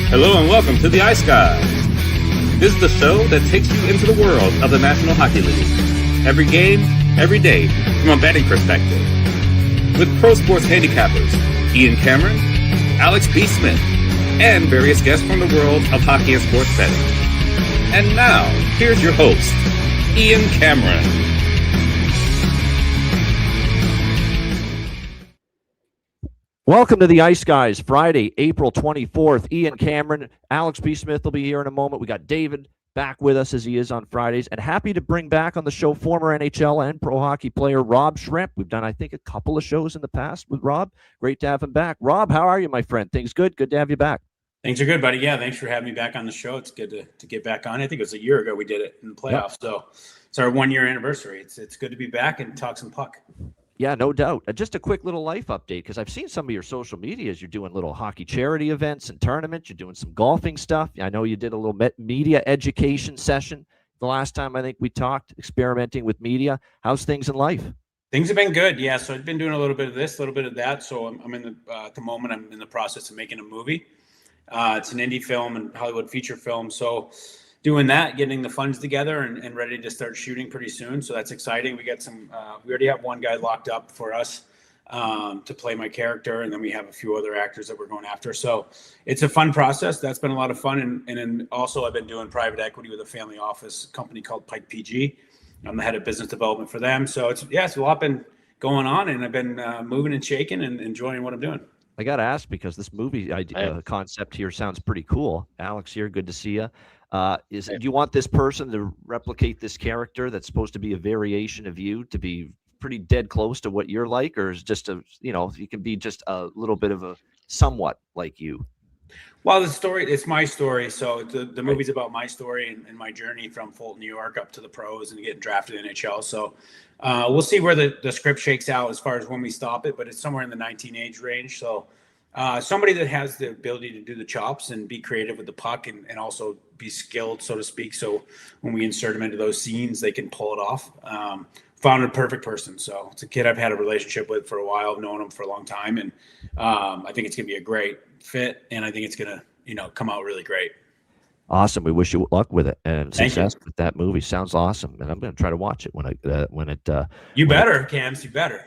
Hello and welcome to the Ice Guys. This is the show that takes you into the world of the National Hockey League. Every game, every day, from a betting perspective. With pro sports handicappers, Ian Cameron, Alex B. Smith, and various guests from the world of hockey and sports betting. And now, here's your host, Ian Cameron. Welcome to the Ice Guys, Friday, April 24th. Ian Cameron, Alex B. Smith will be here in a moment. We got David back with us as he is on Fridays, and happy to bring back on the show former NHL and pro hockey player Rob Schremp. We've done, I think, a couple of shows in the past with Rob. Great to have him back. Rob, how are you, my friend? Things good? Good to have you back. Things are good, buddy. Yeah, thanks for having me back on the show. It's good to get back on. I think it was a year ago we did it in the playoffs, So it's our 1 year anniversary. It's good to be back and talk some puck. Yeah, no doubt. Just a quick little life update, because I've seen some of your social medias. You're doing little hockey charity events and tournaments. You're doing some golfing stuff. I know you did a little media education session the last time I think we talked, experimenting with media. How's things in life? Things have been good. Yeah, so I've been doing a little bit of this, a little bit of that. So I'm in at the moment, I'm in the process of making a movie. It's an indie film and Hollywood feature film. So doing that, getting the funds together and ready to start shooting pretty soon. So that's exciting. We got we already have one guy locked up for us to play my character. And then we have a few other actors that we're going after. So it's a fun process. That's been a lot of fun. And then also I've been doing private equity with a family office company called Pike PG. I'm the head of business development for them. So it's a lot been going on, and I've been moving and shaking and enjoying what I'm doing. I got to ask, because this movie concept here sounds pretty cool. Alex here, good to see you. Do you want this person to replicate this character that's supposed to be a variation of you, to be pretty dead close to what you're like, or is just you can be just a little bit of a somewhat like you? Well, it's my story. So the movie's about my story and my journey from Fulton, New York up to the pros and getting drafted in the NHL. So we'll see where the script shakes out as far as when we stop it, but it's somewhere in the 19 age range. So somebody that has the ability to do the chops and be creative with the puck and also be skilled, so to speak. So when we insert them into those scenes, they can pull it off. Found a perfect person. So it's a kid I've had a relationship with for a while. I've known him for a long time. And I think it's going to be a great fit. And I think it's going to, come out really great. Awesome. We wish you luck with it and success with that movie. Sounds awesome. And I'm going to try to watch it when it. You better, Cams. You better.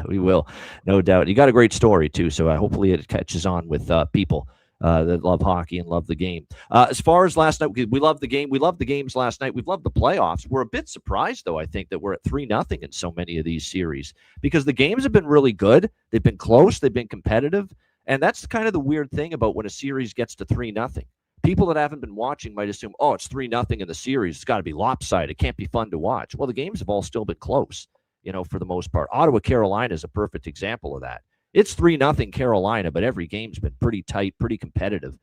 We will, no doubt. You got a great story too, so hopefully it catches on with people that love hockey and love the game. As far as last night, we loved the game. We loved the games last night. We've loved the playoffs. We're a bit surprised, though, I think, that we're at 3-0 in so many of these series, because the games have been really good. They've been close. They've been competitive. And that's kind of the weird thing about when a series gets to 3-0. People that haven't been watching might assume, oh, it's 3-0 in the series. It's got to be lopsided. It can't be fun to watch. Well, the games have all still been close, for the most part. Ottawa, Carolina is a perfect example of that. It's 3-0 Carolina, but every game's been pretty tight, pretty competitive.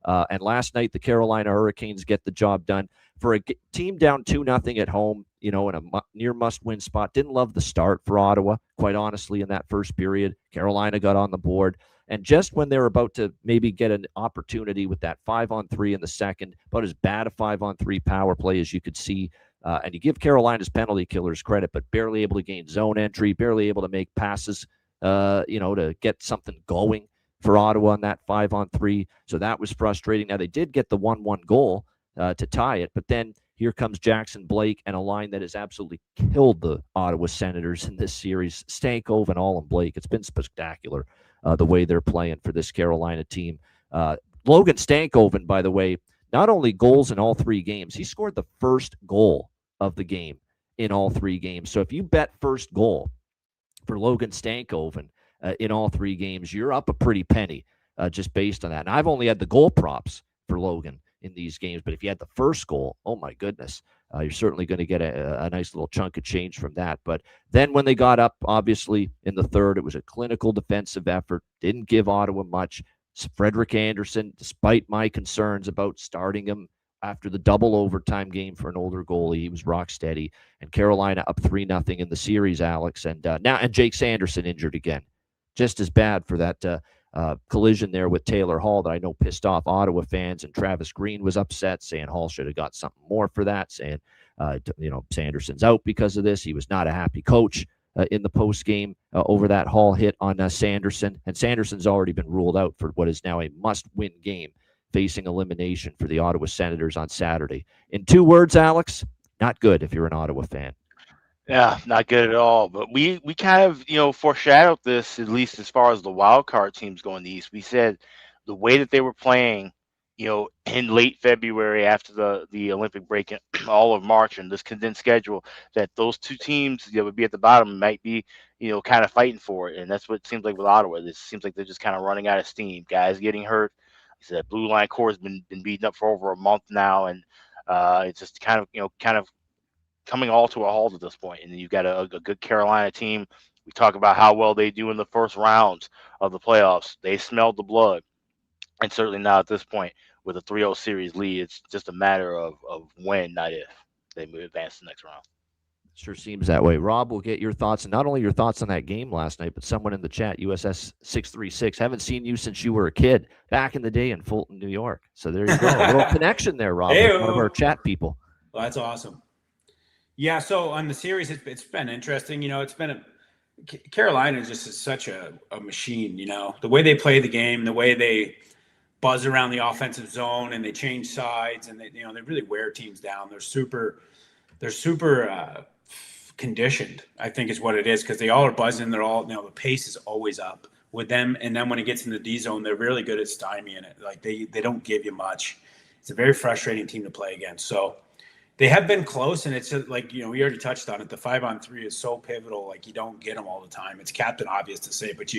And last night, the Carolina Hurricanes get the job done. For a team down 2-0 at home, in a near must-win spot. Didn't love the start for Ottawa, quite honestly, in that first period. Carolina got on the board. And just when they're about to maybe get an opportunity with that 5-on-3 in the second, about as bad a 5-on-3 power play as you could see. And you give Carolina's penalty killers credit, but barely able to gain zone entry, barely able to make passes, to get something going for Ottawa on that 5-on-3. So that was frustrating. Now, they did get the 1-1 goal to tie it, but then here comes Jackson Blake and a line that has absolutely killed the Ottawa Senators in this series. Stankoven, all in Blake. It's been spectacular the way they're playing for this Carolina team. Logan Stankoven, by the way, not only goals in all three games, he scored the first goal of the game in all three games. So if you bet first goal for Logan Stankoven in all three games, you're up a pretty penny just based on that. And I've only had the goal props for Logan in these games, but if you had the first goal, oh my goodness, you're certainly going to get a nice little chunk of change from that. But then when they got up, obviously, in the third, it was a clinical defensive effort, didn't give Ottawa much. Frederik Andersen, despite my concerns about starting him after the double overtime game for an older goalie, he was rock steady. And Carolina up 3-0 in the series, Alex. And Jake Sanderson injured again. Just as bad for that collision there with Taylor Hall that I know pissed off Ottawa fans, and Travis Green was upset, saying Hall should have got something more for that, saying, Sanderson's out because of this. He was not a happy coach in the post game over that Hall hit on Sanderson. And Sanderson's already been ruled out for what is now a must-win game, facing elimination for the Ottawa Senators on Saturday. In 2 words, Alex, not good if you're an Ottawa fan. Yeah, not good at all. But we kind of, foreshadowed this, at least as far as the wild card teams going in the East. We said the way that they were playing, in late February after the Olympic break and all of March and this condensed schedule, that those 2 teams that would be at the bottom might be, kind of fighting for it. And that's what it seems like with Ottawa. It seems like they're just kind of running out of steam. Guys getting hurt. He said blue line core has been beaten up for over a month now, and it's just kind of coming all to a halt at this point. And then you've got a good Carolina team. We talk about how well they do in the first rounds of the playoffs. They smelled the blood. And certainly now at this point, with a 3-0 series lead, it's just a matter of when, not if, they move advance to the next round. Sure seems that way. Rob, we'll get your thoughts, and not only your thoughts on that game last night, but someone in the chat, USS 636. Haven't seen you since you were a kid back in the day in Fulton, New York. So there you go. A little connection there, Rob, with one of our chat people. Well, that's awesome. Yeah, so on the series, it's been interesting. It's been Carolina just is such a machine. The way they play the game, the way they buzz around the offensive zone, and they change sides, and they really wear teams down. They're super conditioned, I think is what it is, because they all are buzzing. They're all the pace is always up with them, and then when it gets in the D zone, they're really good at stymieing it. Like they don't give you much. It's a very frustrating team to play against. So they have been close, and it's like, we already touched on it. The 5-on-3 is so pivotal. Like, you don't get them all the time. It's captain obvious to say, but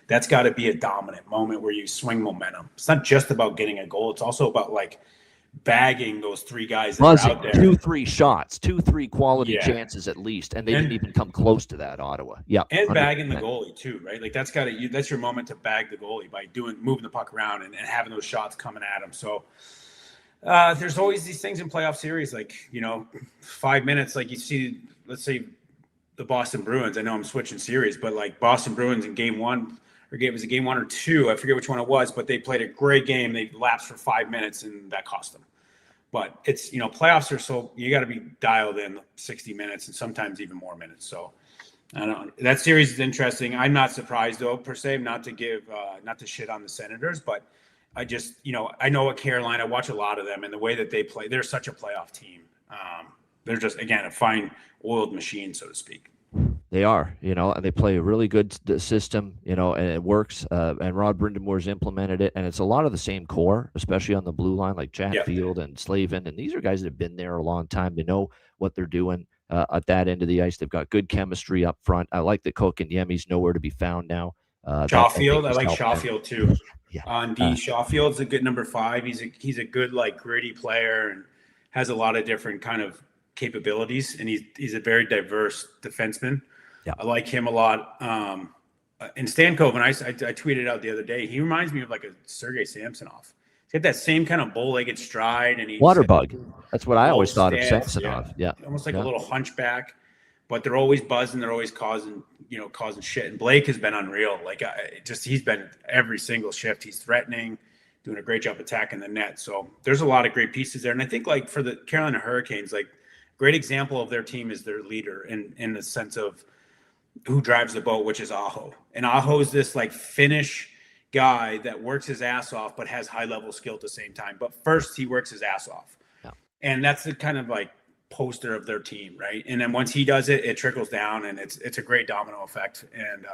that's gotta be a dominant moment where you swing momentum. It's not just about getting a goal. It's also about like bagging those 3 guys that are out there. 2-3 shots, 2-3 quality chances at least. And they didn't even come close to that, Ottawa. Yeah. And 100%. Bagging the goalie too, right? Like that's your moment to bag the goalie by moving the puck around and having those shots coming at him. So there's always these things in playoff series, like, 5 minutes, like you see, let's say the Boston Bruins. I know I'm switching series, but like Boston Bruins in game 1, or was it game 1 or 2? I forget which one it was, but they played a great game. They lapsed for 5 minutes, and that cost them. But it's, playoffs are so, you got to be dialed in 60 minutes and sometimes even more minutes. So I don't know. That series is interesting. I'm not surprised though, per se, not to shit on the Senators, but I just, I know at Carolina, I watch a lot of them, and the way that they play, they're such a playoff team. They're just, again, a fine oiled machine, so to speak. They are, and they play a really good system, and it works. And Rod Brindamore's implemented it, and it's a lot of the same core, especially on the blue line, like Chatfield and Slavin. And these are guys that have been there a long time. They know what they're doing at that end of the ice. They've got good chemistry up front. I like that Cook and Yemi's nowhere to be found now. Shawfield, I like Shawfield too. Yeah. On D, Shawfield's a good number 5. He's a good, like, gritty player and has a lot of different kind of capabilities, and he's a very diverse defenseman. Yeah. I like him a lot. And Stankov, and I tweeted out the other day, he reminds me of like a Sergei Samsonov. He's got that same kind of bow-legged stride, and water bug. That's what I always thought of Samsonov. Yeah. Almost like a little hunchback, but they're always buzzing. They're always causing shit. And Blake has been unreal. Like, he's been every single shift. He's threatening, doing a great job attacking the net. So there's a lot of great pieces there. And I think, like, for the Carolina Hurricanes, like, great example of their team is their leader in the sense of who drives the boat, which is Aho. And Aho is this, like, Finnish guy that works his ass off, but has high level skill at the same time. But first he works his ass off. Yeah. And that's the kind of, like, poster of their team, right? And then once he does it, it trickles down, and it's a great domino effect. And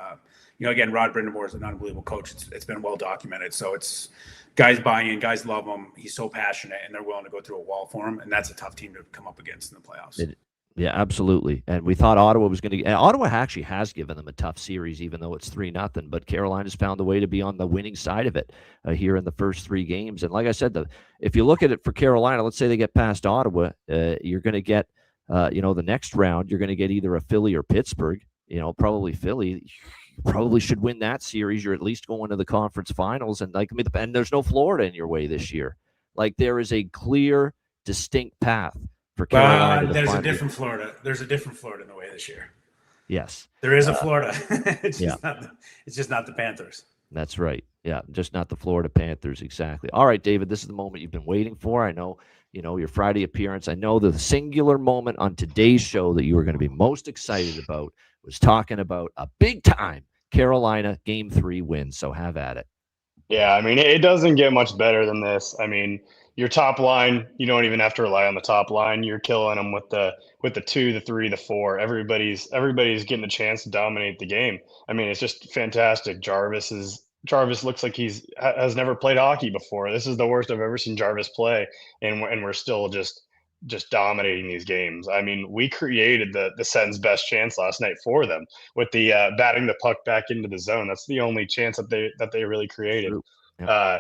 again, Rod Brindamore is an unbelievable coach. It's been well documented. So it's guys buying in, guys love him. He's so passionate, and they're willing to go through a wall for him. And that's a tough team to come up against in the playoffs. Yeah, absolutely. And we thought Ottawa was going to. And Ottawa actually has given them a tough series, even though it's 3-0. But Carolina's found a way to be on the winning side of it here in the first 3 games. And like I said, if you look at it for Carolina, let's say they get past Ottawa, you're going to get, the next round. You're going to get either a Philly or Pittsburgh. Probably Philly. You probably should win that series. You're at least going to the conference finals. And and there's no Florida in your way this year. Like, there is a clear, distinct path. There's a different Florida. There's a different Florida in the way this year. Yes, there is a Florida. It's just not the Panthers. That's right. Yeah, just not the Florida Panthers. Exactly. All right, David, this is the moment you've been waiting for. I know, your Friday appearance. I know the singular moment on today's show that you were going to be most excited about was talking about a big time Carolina Game 3 win. So have at it. Yeah, I mean, it doesn't get much better than this. I mean, your top line, you don't even have to rely on the top line. You're killing them with the 2, the 3, the 4. Everybody's getting a chance to dominate the game. I mean, it's just fantastic. Jarvis looks like has never played hockey before. This is the worst I've ever seen Jarvis play, and we're still just dominating these games. I mean, we created the Sens' best chance last night for them with the batting the puck back into the zone. That's the only chance that they really created. Yeah.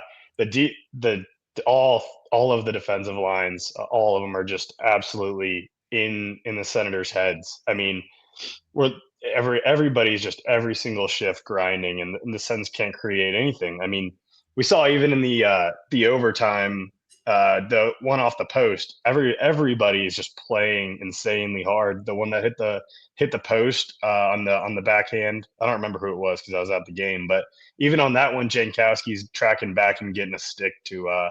All of the defensive lines, all of them are just absolutely in the Senators' heads. I mean, everybody's just every single shift grinding, and the Sens can't create anything. I mean, we saw even in the overtime, the one off the post, everybody is just playing insanely hard. The one that hit the post on the backhand, I don't remember who it was because I was at the game, but even on that one, Jankowski's tracking back and getting a stick to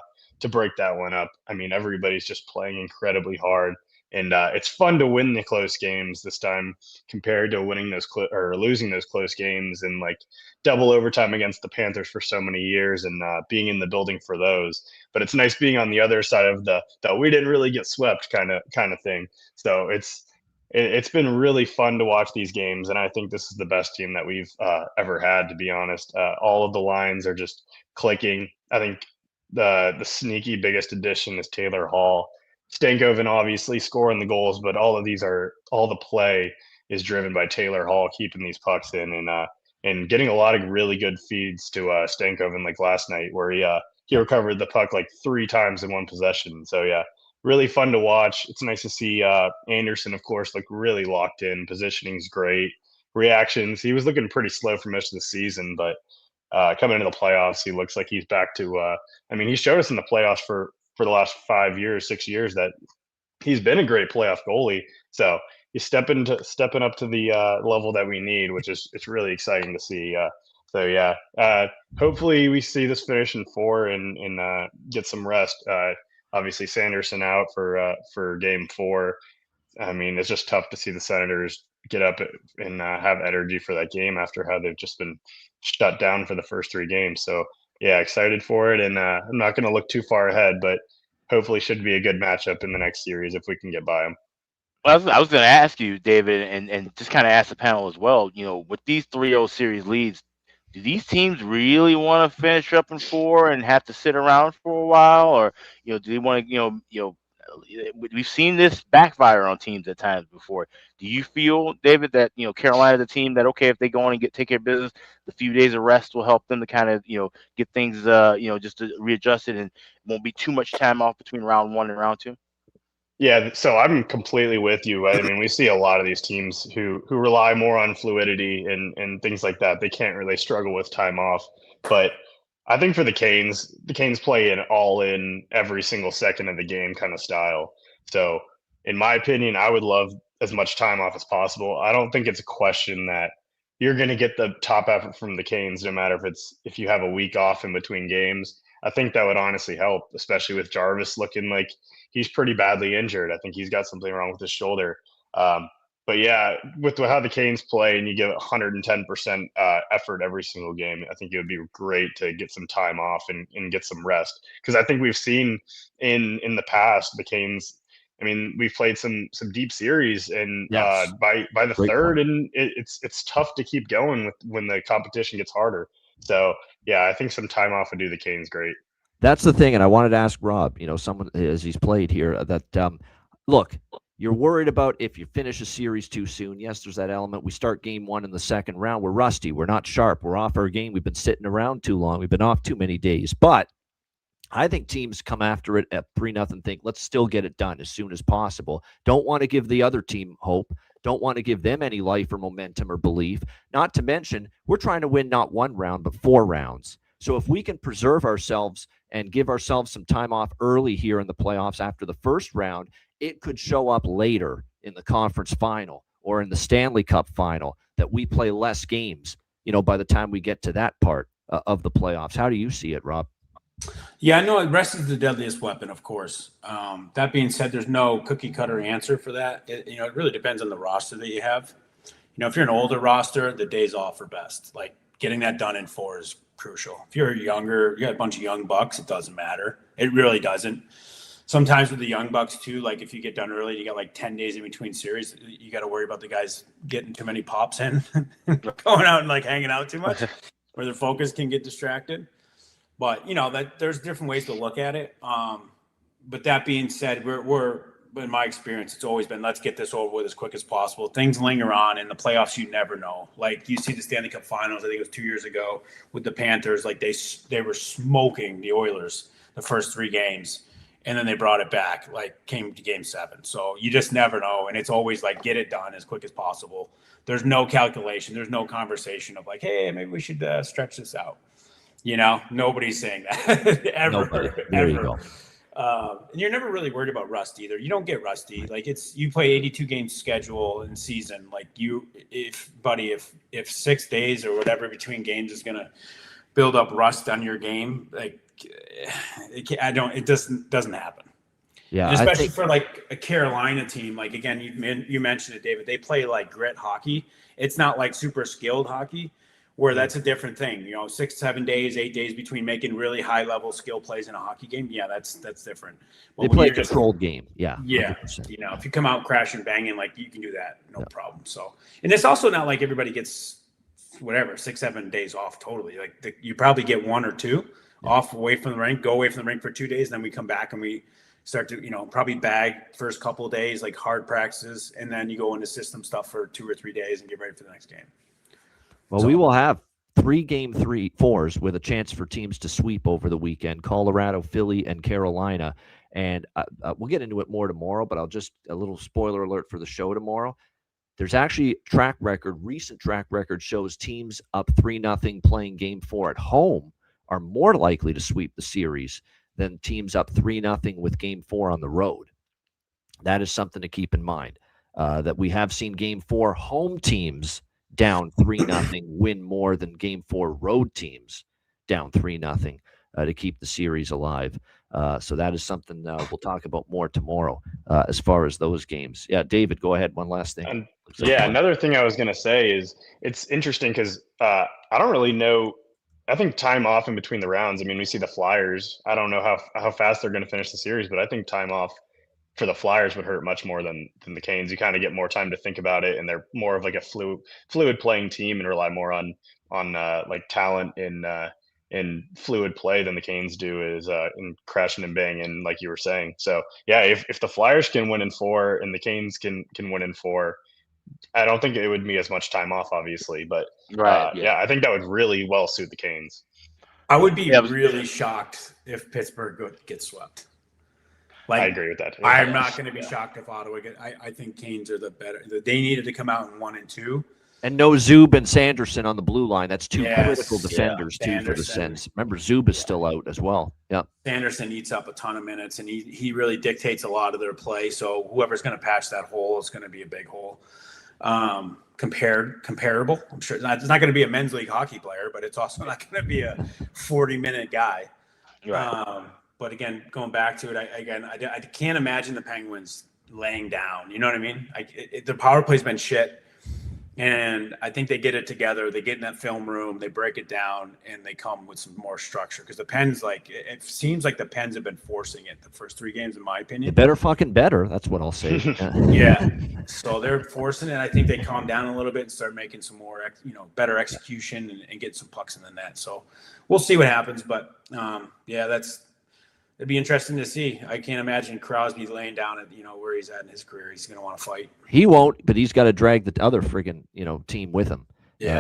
break that one up. I mean, everybody's just playing incredibly hard, and it's fun to win the close games this time compared to winning or losing those close games and like double overtime against the Panthers for so many years and being in the building for those. But it's nice being on the other side of the we didn't really get swept kind of thing. So it's been really fun to watch these games, and I think this is the best team that we've ever had, to be honest. All of the lines are just clicking. I think the sneaky biggest addition is Taylor Hall. Stankoven obviously scoring the goals, but all the play is driven by Taylor Hall keeping these pucks in and getting a lot of really good feeds to Stankoven, like last night where he recovered the puck like 3 times in one possession. So yeah, really fun to watch. It's nice to see Anderson, of course, look really locked in. Positioning's great. Reactions, he was looking pretty slow for most of the season, but coming into the playoffs, he looks like he's back to. I mean, he showed us in the playoffs for the last 5 years, 6 years that he's been a great playoff goalie. So he's stepping up to the level that we need, which is it's really exciting to see. So yeah, hopefully we see this finish in 4 and get some rest. Obviously Sanderson out for game 4. I mean, it's just tough to see the Senators get up and have energy for that game after how they've just been shut down for the first 3 games. So yeah, excited for it, and I'm not going to look too far ahead, but hopefully should be a good matchup in the next series if we can get by them. Well, I was going to ask you, David, and just kind of ask the panel as well. You know, with these 3-0 series leads, do these teams really want to finish up in 4 and have to sit around for a while, or do they want to we've seen this backfire on teams at times before. Do you feel, David, that Carolina, the team that if they go on and take care of business, the few days of rest will help them to kind of get things just to readjust it and won't be too much time off between round 1 and round 2? Yeah, so I'm completely with you. I mean, we see a lot of these teams who rely more on fluidity and things like that. They can't really struggle with time off. But I think for the Canes play an all-in every single second of the game kind of style. So in my opinion, I would love as much time off as possible. I don't think it's a question that you're going to get the top effort from the Canes, no matter if you have a week off in between games. I think that would honestly help, especially with Jarvis looking like he's pretty badly injured. I think he's got something wrong with his shoulder. But yeah, with how the Canes play and you give 110% effort every single game, I think it would be great to get some time off and get some rest. Because I think we've seen in the past the Canes. I mean, we've played some deep series, and Yes. by the Great third, point. and it's tough to keep going when the competition gets harder. So yeah, I think some time off would do the Canes great. That's the thing, and I wanted to ask Rob, someone as he's played here, that look, you're worried about if you finish a series too soon. Yes, there's that element. We start game 1 in the second round. We're rusty. We're not sharp. We're off our game. We've been sitting around too long. We've been off too many days. But I think teams come after it at 3-0, think, let's still get it done as soon as possible. Don't want to give the other team hope. Don't want to give them any life or momentum or belief. Not to mention, we're trying to win not 1 round, but 4 rounds. So if we can preserve ourselves and give ourselves some time off early here in the playoffs after the first round, it could show up later in the conference final or in the Stanley Cup final that we play less games, by the time we get to that part of the playoffs. How do you see it, Rob? Yeah, no, rest is the deadliest weapon, of course. That being said, there's no cookie cutter answer for that. It really depends on the roster that you have. if you're an older roster, the days off are best. Like getting that done in 4 is crucial. If you're younger, you got a bunch of young bucks, it doesn't matter. It really doesn't. Sometimes with the young bucks too, like if you get done early, you got like 10 days in between series, you got to worry about the guys getting too many pops in, going out and like hanging out too much, where their focus can get distracted. But that there's different ways to look at it. But that being said, we're in my experience, it's always been, let's get this over with as quick as possible. Things linger on in the playoffs. You never know. Like you see the Stanley Cup Finals, I think it was 2 years ago with the Panthers. Like they were smoking the Oilers the first 3 games. And then they brought it back, like came to game 7. So you just never know. And it's always like, get it done as quick as possible. There's no calculation. There's no conversation of like, hey, maybe we should stretch this out. Nobody's saying that ever. Nobody. There you go. And you're never really worried about rust either. You don't get rusty. Like you play 82 game schedule in season. Like if 6 days or whatever between games is going to build up rust on your game, like it doesn't happen. Yeah. And especially for like a Carolina team. Like again, you mentioned it, David, they play like grit hockey. It's not like super skilled hockey, where that's a different thing. 6, 7 days, 8 days between making really high level skill plays in a hockey game. Yeah, that's different. They play a controlled game. Yeah. Yeah. 100%. If you come out crashing, banging, like you can do that. No problem. So, and it's also not like everybody gets 6, 7 days off totally. Like you probably get 1 or 2 off away from the rink, go away from the rink for 2 days. Then we come back and we start to, probably bag first couple of days, like hard practices. And then you go into system stuff for 2 or 3 days and get ready for the next game. Well, we will have 3 game 4s with a chance for teams to sweep over the weekend: Colorado, Philly, and Carolina. And we'll get into it more tomorrow, but I'll just a little spoiler alert for the show tomorrow. There's actually recent track record shows teams up 3-0 playing game 4 at home are more likely to sweep the series than teams up 3-0 with game 4 on the road. That is something to keep in mind, that we have seen game 4 home teams down 3-0 win more than game 4 road teams down 3-0 to keep the series alive. So that is something we'll talk about more tomorrow as far as those games. Yeah, David, go ahead. One last thing. Another thing I was going to say is it's interesting because I don't really know. I think time off in between the rounds. I mean, we see the Flyers. I don't know how fast they're going to finish the series, but I think time off for the Flyers would hurt much more than the Canes. You kind of get more time to think about it, and they're more of like a fluid playing team and rely more on like talent in fluid play than the Canes do is in crashing and banging, like you were saying. So yeah, if the Flyers can win in 4 and the Canes can win in 4, I don't think it would be as much time off, obviously, but I think that would really well suit the Canes. I would be really shocked if Pittsburgh gets swept. Like, I agree with that. I'm not going to be shocked if Ottawa get. I think Canes are the better. They needed to come out in 1 and 2. And no Zub and Sanderson on the blue line. That's 2 critical defenders too for the Sens. Remember, Zub is still out as well. Yeah, Sanderson eats up a ton of minutes, and he really dictates a lot of their play. So whoever's going to patch that hole is going to be a big hole. Comparable. I'm sure it's not going to be a men's league hockey player, but it's also not going to be a 40-minute guy. Right. But again, going back to it, I can't imagine the Penguins laying down. You know what I mean? The power play's been shit, and I think they get it together. They get in that film room, they break it down, and they come with some more structure. Because the Pens, it seems like the Pens have been forcing it the first 3 games, in my opinion. Better. That's what I'll say. Yeah. So they're forcing it. I think they calm down a little bit and start making some more, better execution and get some pucks in the net. So we'll see what happens. But it'd be interesting to see. I can't imagine Crosby laying down at where he's at in his career. He's going to want to fight. He won't, but he's got to drag the other friggin' team with him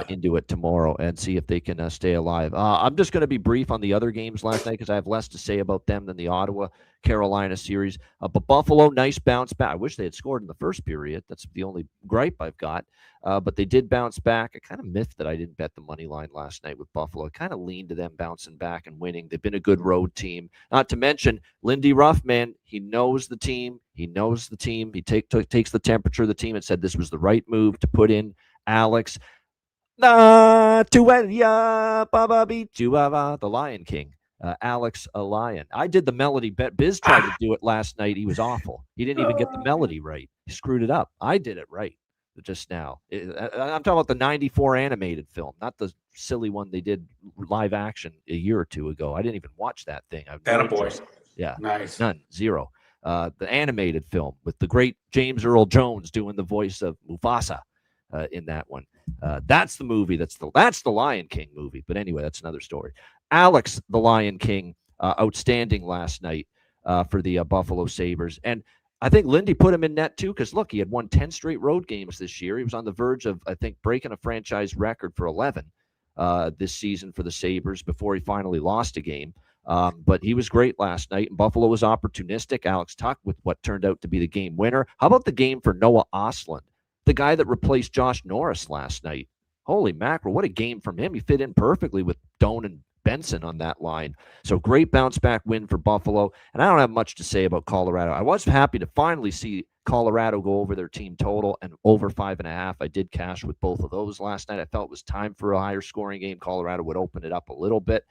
into it tomorrow and see if they can stay alive. I'm just going to be brief on the other games last night because I have less to say about them than the Ottawa-Carolina series. But Buffalo, nice bounce back. I wish they had scored in the first period. That's the only gripe I've got. But they did bounce back. I kind of miffed that I didn't bet the money line last night with Buffalo. I kind of leaned to them bouncing back and winning. They've been a good road team. Not to mention Lindy Ruff, man. He knows the team. He takes the temperature of the team and said this was the right move to put in Alex. The Lion King. Alex a Lion. I did the melody. Biz tried to do it last night. He was awful. He didn't even get the melody right. He screwed it up. I did it right. just now. I'm talking about the 94 animated film, not the silly one they did live action a year or two ago. I didn't even watch that thing. I've no interest. Yeah, Nice. none, zero. The animated film with the great James Earl Jones doing the voice of Mufasa in that one. That's the movie. That's the Lion King movie. But anyway, that's another story. Alex, the Lion King, outstanding last night for the Buffalo Sabres. And I think Lindy put him in net too, because look, he had won 10 straight road games this year. He was on the verge of, I think, breaking a franchise record for 11 this season for the Sabres before he finally lost a game. But he was great last night, and Buffalo was opportunistic. Alex Tuck with what turned out to be the game winner. How about the game for Noah Ostlund, the guy that replaced Josh Norris last night? Holy mackerel, what a game from him. He fit in perfectly with Doan and Benson on that line. So great bounce back win for Buffalo. And I don't have much to say about Colorado. I was happy to finally see Colorado go over their team total and over 5.5. I did cash with both of those last night. I felt it was time for a higher scoring game. Colorado would open it up a little bit.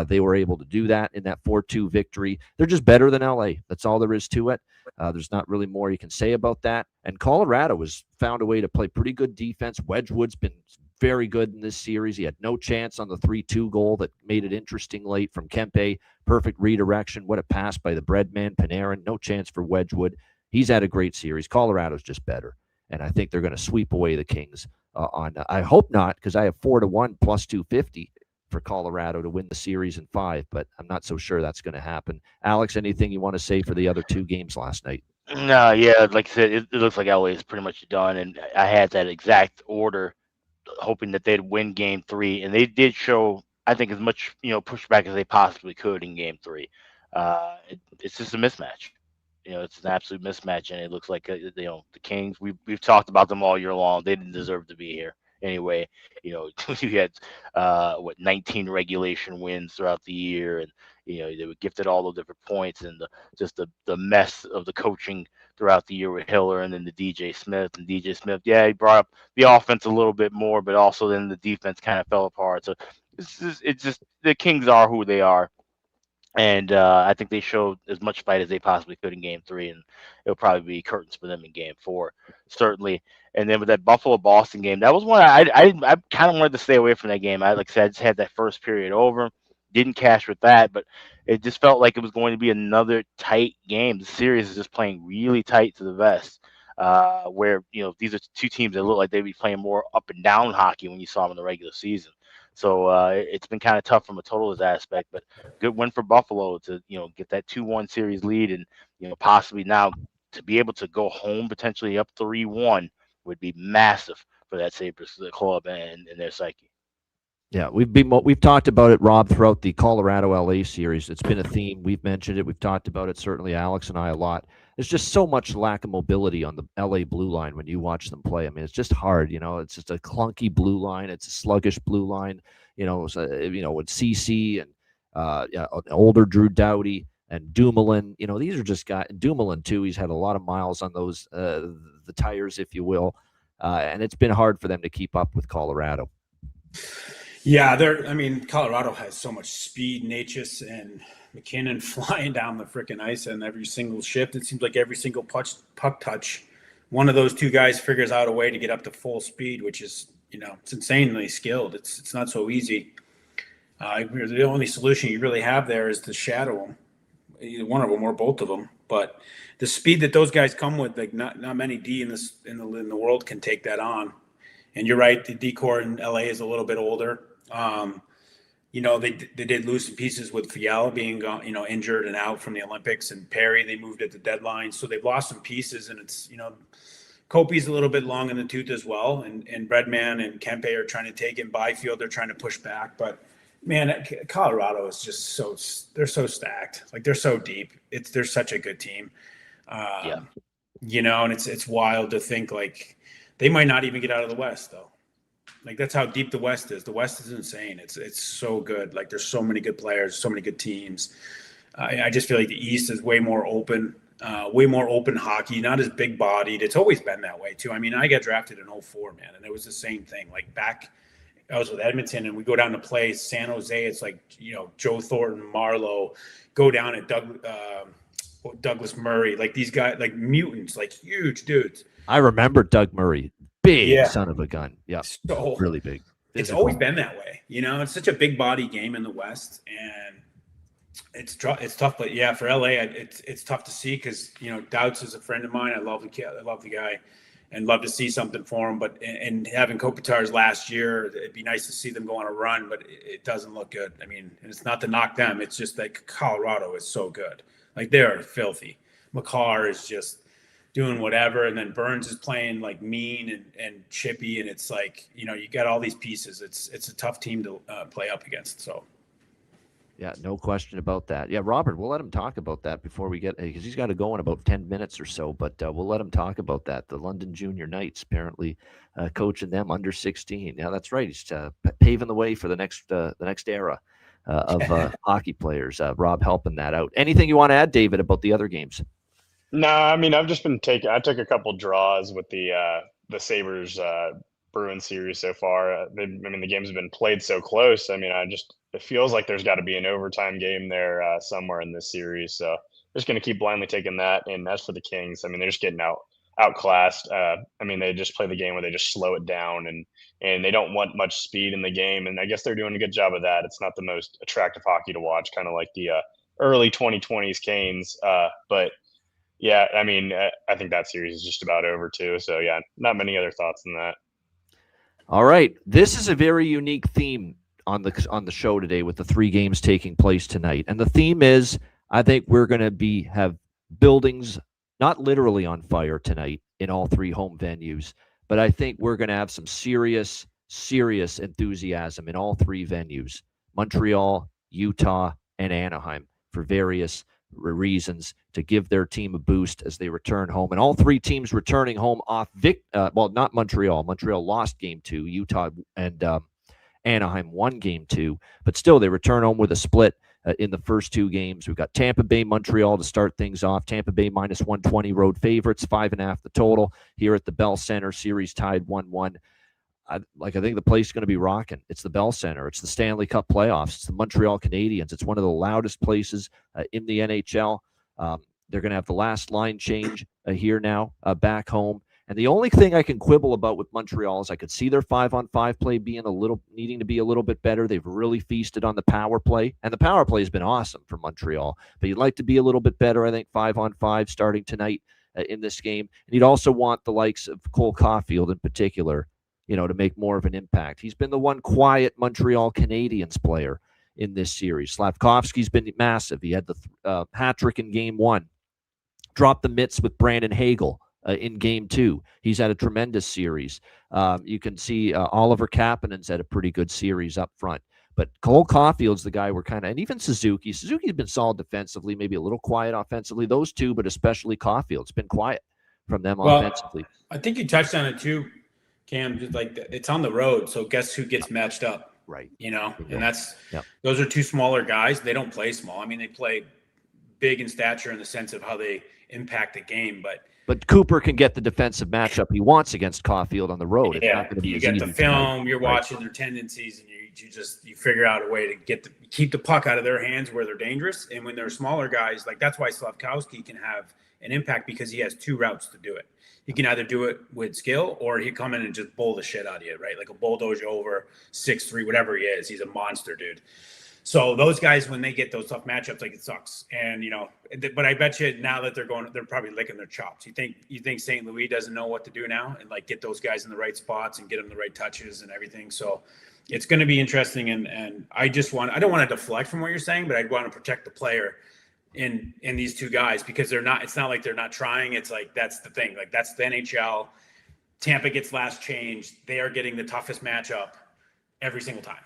They were able to do that in that 4-2 victory. They're just better than LA. That's all there is to it. There's not really more you can say about that. And Colorado has found a way to play pretty good defense. Wedgwood's been very good in this series. He had no chance on the 3-2 goal that made it interesting late from Kempe. Perfect redirection. What a pass by the breadman, Panarin. No chance for Wedgwood. He's had a great series. Colorado's just better. And I think they're going to sweep away the Kings I hope not, because I have 4-1 plus 250 for Colorado to win the series in 5, but I'm not so sure that's going to happen. Alex, anything you want to say for the other 2 games last night? No, yeah, like I said, it looks like LA is pretty much done, and I had that exact order, hoping that they'd win Game 3, and they did show, I think, as much pushback as they possibly could in Game 3. It's just a mismatch. It's an absolute mismatch, and it looks like the Kings. We've talked about them all year long. They didn't deserve to be here anyway. You had 19 regulation wins throughout the year, and they were gifted all the different points, and the mess of the coaching throughout the year with Hiller and then the DJ Smith. Yeah, he brought up the offense a little bit more, but also then the defense kind of fell apart. So it's just the Kings are who they are. And I think they showed as much fight as they possibly could in Game 3, and it'll probably be curtains for them in Game 4, certainly. And then with that Buffalo-Boston game, that was one I kind of wanted to stay away from that game. Like I said, I just had that first period over, didn't cash with that, but it just felt like it was going to be another tight game. The series is just playing really tight to the vest, where these are 2 teams that look like they'd be playing more up and down hockey when you saw them in the regular season. So it's been kind of tough from a totals aspect, but good win for Buffalo to get that 2-1 series lead, and possibly now to be able to go home potentially up 3-1 would be massive for that Sabres club and their psyche. Yeah, we've talked about it, Rob, throughout the Colorado-LA series. It's been a theme. We've mentioned it. We've talked about it, certainly Alex and I, a lot. There's just so much lack of mobility on the LA blue line when you watch them play. I mean, it's just hard. It's just a clunky blue line. It's a sluggish blue line. With CC and older Drew Doughty and Dumoulin. These are just guys. Dumoulin too. He's had a lot of miles on those the tires, if you will, and it's been hard for them to keep up with Colorado. Yeah, Colorado has so much speed. Natchez and McKinnon flying down the freaking ice on every single shift. It seems like every single puck touch, one of those 2 guys figures out a way to get up to full speed, which is, it's insanely skilled. It's not so easy. The only solution you really have there is to shadow them, either one of them or both of them. But the speed that those guys come with, like not many D in the world can take that on. And you're right, the D-core in LA is a little bit older. They did lose some pieces with Fiala being injured and out from the Olympics, and Perry, they moved at the deadline. So they've lost some pieces, and it's, Kopi's a little bit long in the tooth as well. And Breadman and Kempe are trying to take in. Byfield, they're trying to push back. But man, Colorado is just they're so stacked. Like, they're so deep. They're such a good team. And it's wild to think like they might not even get out of the West though. Like, that's how deep the West is. The West is insane. It's so good. Like, there's so many good players, so many good teams. I just feel like the East is way more open hockey, not as big bodied. It's always been that way too. I mean, I got drafted in 2004, man, and it was the same thing. Like, back, I was with Edmonton, and we go down to play San Jose. It's like, Joe Thornton, Marlowe, go down at Douglas Murray. Like, these guys, like mutants, like huge dudes. I remember Doug Murray. big son of a gun. Yeah, So really big. It's always been that way. It's such a big body game in the West, and it's tough. But yeah, for LA, it's tough to see because Douts is a friend of mine. I love the kid. I love the guy, and love to see something for him. But and having Kopitar's last year, it'd be nice to see them go on a run. But it doesn't look good. I mean, and it's not to knock them. It's just like Colorado is so good. Like they're filthy. McCarr is just doing whatever, and then Burns is playing like mean and chippy, and it's like you got all these pieces. It's a tough team to play up against. So yeah, no question about that. Yeah, Robert, we'll let him talk about that before we get, because he's got to go in about 10 minutes or so, but we'll let him talk about that. The London Junior Knights apparently coaching them under 16. Yeah, that's right. He's paving the way for the next era of hockey players. Rob helping that out. Anything you want to add, David, about the other games? No, I mean, I've just been I took a couple draws with the Sabres Bruins series so far. The games have been played so close. I mean, it feels like there's got to be an overtime game there somewhere in this series. So just going to keep blindly taking that. And as for the Kings, I mean, they're just getting outclassed. They just play the game where they just slow it down and they don't want much speed in the game. And I guess they're doing a good job of that. It's not the most attractive hockey to watch, kind of like the early 2020s Canes. But yeah, I mean, I think that series is just about over too. So yeah, not many other thoughts than that. All right, this is a very unique theme on the show today with the 3 games taking place tonight, and the theme is I think we're going to have buildings not literally on fire tonight in all 3 home venues, but I think we're going to have some serious enthusiasm in all 3 venues: Montreal, Utah, and Anaheim, for various reasons, to give their team a boost as they return home. And all 3 teams returning home off not Montreal. Montreal lost game 2. Utah and Anaheim won game 2, but still they return home with a split in the first 2 games. We've got Tampa Bay, Montreal to start things off. Tampa Bay minus 120 road favorites, 5.5 the total here at the Bell Center. Series tied 1-1. I think the place is going to be rocking. It's the Bell Center. It's the Stanley Cup playoffs. It's the Montreal Canadiens. It's one of the loudest places in the NHL. They're going to have the last line change here now back home. And the only thing I can quibble about with Montreal is I could see their 5-on-5 play needing to be a little bit better. They've really feasted on the power play, and the power play has been awesome for Montreal. But you'd like to be a little bit better, I think, 5-on-5 starting tonight in this game. And you'd also want the likes of Cole Caulfield in particular, to make more of an impact. He's been the one quiet Montreal Canadiens player in this series. Slavkovsky's been massive. He had the hat trick in game 1, dropped the mitts with Brandon Hagel in game 2. He's had a tremendous series. You can see Oliver Kapanen's had a pretty good series up front. But Cole Caulfield's the guy and even Suzuki's been solid defensively, maybe a little quiet offensively. Those 2, but especially Caulfield's been quiet from them offensively. I think you touched on it too, Cam. Just like it's on the road, so guess who gets matched up? Right. And those are 2 smaller guys. They don't play small. I mean, they play big in stature in the sense of how they impact the game, But Cooper can get the defensive matchup he wants against Caulfield on the road. It's not going to be you get the film, you're watching their tendencies, and you figure out a way to keep the puck out of their hands where they're dangerous. And when they're smaller guys, like that's why Slavkovsky can have an impact, because he has 2 routes to do it. He can either do it with skill, or he come in and just bull the shit out of you, right? Like a bulldoze over 6'3", whatever he is. He's a monster, dude. So those guys, when they get those tough matchups, like it sucks. And but I bet you now that they're probably licking their chops. You think St. Louis doesn't know what to do now and like get those guys in the right spots and get them the right touches and everything. So it's going to be interesting. And I don't want to deflect from what you're saying, but I'd want to protect the player in these 2 guys, because it's not like they're not trying. It's like, that's the thing. Like that's the NHL. Tampa gets last change. They are getting the toughest matchup every single time.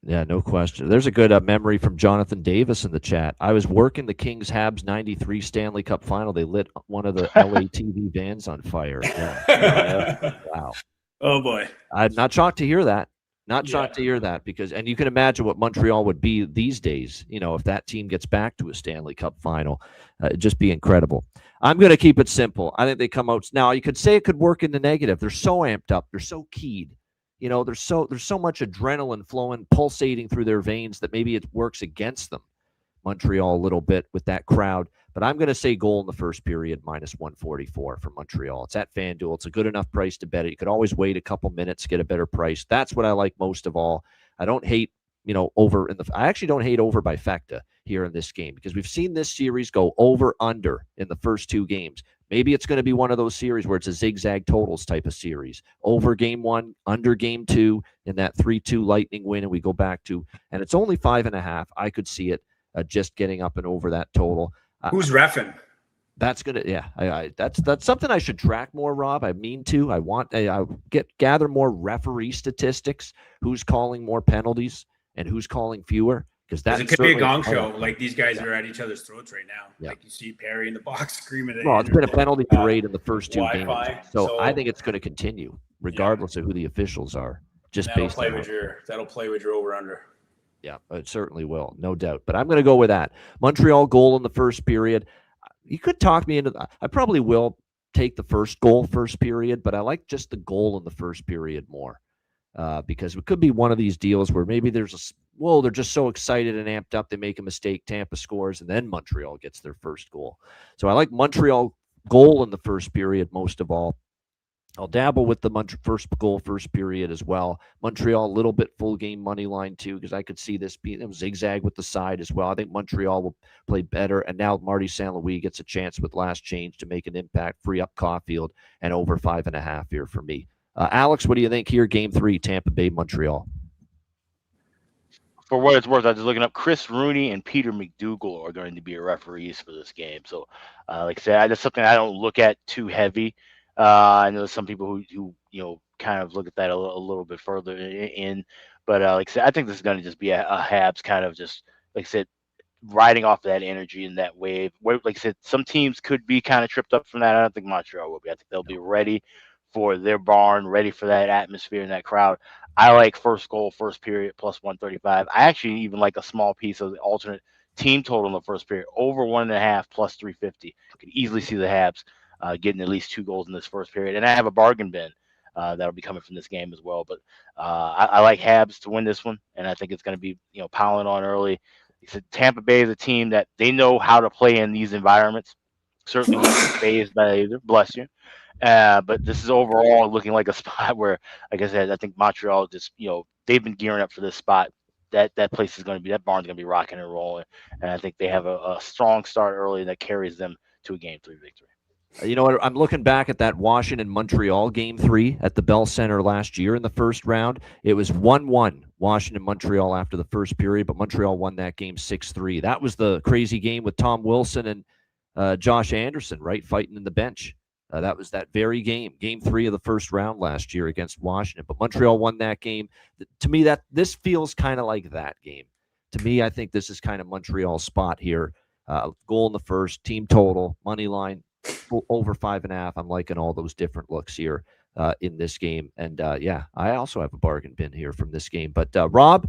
Yeah, no question. There's a good memory from Jonathan Davis in the chat. I was working the Kings Habs 93 Stanley Cup final. They lit one of the LA TV vans on fire. Yeah. Wow. Oh boy. I'm not shocked to hear that. Not shocked to hear that, and you can imagine what Montreal would be these days, if that team gets back to a Stanley Cup final. It'd just be incredible. I'm going to keep it simple. I think they come out. Now, you could say it could work in the negative. They're so amped up. They're so keyed. There's so much adrenaline flowing, pulsating through their veins that maybe it works against them. Montreal a little bit with that crowd. But I'm going to say goal in the first period, minus 144 for Montreal. It's at FanDuel. It's a good enough price to bet it. You could always wait a couple minutes, get a better price. That's what I like most of all. I don't hate, I actually don't hate over by Fecta here in this game, because we've seen this series go over under in the first two games. Maybe it's going to be one of those series where it's a zigzag totals type of series. Over game one, under game two, in that 3-2 Lightning win, and we go back to, and it's only 5.5. I could see it just getting up and over that total. Who's reffing? That's gonna, that's something I should track more, Rob. I mean to. I gather more referee statistics. Who's calling more penalties and who's calling fewer? Because it could be a gong show. Like, these guys are at each other's throats right now. Yeah. Like, you see Perry in the box screaming at Well, it's been a penalty parade in the first two Wi-Fi. games, so I think it's going to continue regardless of who the officials are. Just based on that'll play with your over under. Yeah, it certainly will, no doubt. But I'm going to go with that. Montreal goal in the first period. You could talk me into that. I probably will take the first goal first period, but I like just the goal in the first period more, because it could be one of these deals where maybe they're just so excited and amped up, they make a mistake, Tampa scores, and then Montreal gets their first goal. So I like Montreal goal in the first period most of all. I'll dabble with the first goal, first period as well. Montreal, a little bit full game money line too, because I could see this being a zigzag with the side as well. I think Montreal will play better. And now Marty St. Louis gets a chance with last change to make an impact, free up Caulfield, and over 5.5 here for me. Alex, what do you think here? Game 3, Tampa Bay, Montreal. For what it's worth, I was looking up. Chris Rooney and Peter McDougall are going to be referees for this game. So, like I said, that's something I don't look at too heavy. I know some people who kind of look at that a little bit further in, but like I said, I think this is going to just be a Habs kind of just, like I said, riding off that energy and that wave. Where, like I said, some teams could be kind of tripped up from that. I don't think Montreal will be. I think they'll be ready for their barn, ready for that atmosphere and that crowd. I like first goal, first period, plus 135. I actually even like a small piece of the alternate team total in the first period, over 1.5 plus 350. Could easily see the Habs getting at least 2 goals in this first period. And I have a bargain bin that'll be coming from this game as well. But I like Habs to win this one, and I think it's going to be piling on early. Tampa Bay is a team that they know how to play in these environments. Certainly not phased by either. Bless you. But this is overall looking like a spot where, like I said, I think Montreal just, they've been gearing up for this spot. That place is going to be, that barn's going to be rocking and rolling. And I think they have a strong start early that carries them to a Game 3 victory. You know what? I'm looking back at that Washington-Montreal Game 3 at the Bell Center last year in the first round. It was 1-1 Washington-Montreal after the first period, but Montreal won that game 6-3. That was the crazy game with Tom Wilson and Josh Anderson, right, fighting in the bench. That was that very game, Game 3 of the first round last year against Washington. But Montreal won that game. To me, this feels kind of like that game. To me, I think this is kind of Montreal's spot here. Goal in the first, team total, money line, over 5.5. I'm liking all those different looks here in this game. And I also have a bargain bin here from this game. But Rob,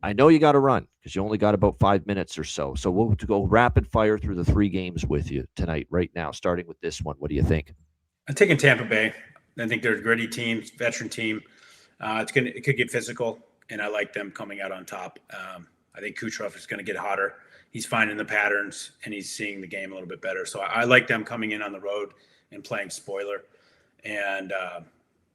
I know you got to run because you only got about 5 minutes or so. So we'll go rapid fire through the 3 games with you tonight, right now, starting with this one. What do you think? I'm taking Tampa Bay. I think they're a gritty team, veteran team. It could get physical, and I like them coming out on top. I think Kucherov is going to get hotter. He's finding the patterns, and he's seeing the game a little bit better. So I like them coming in on the road and playing spoiler. And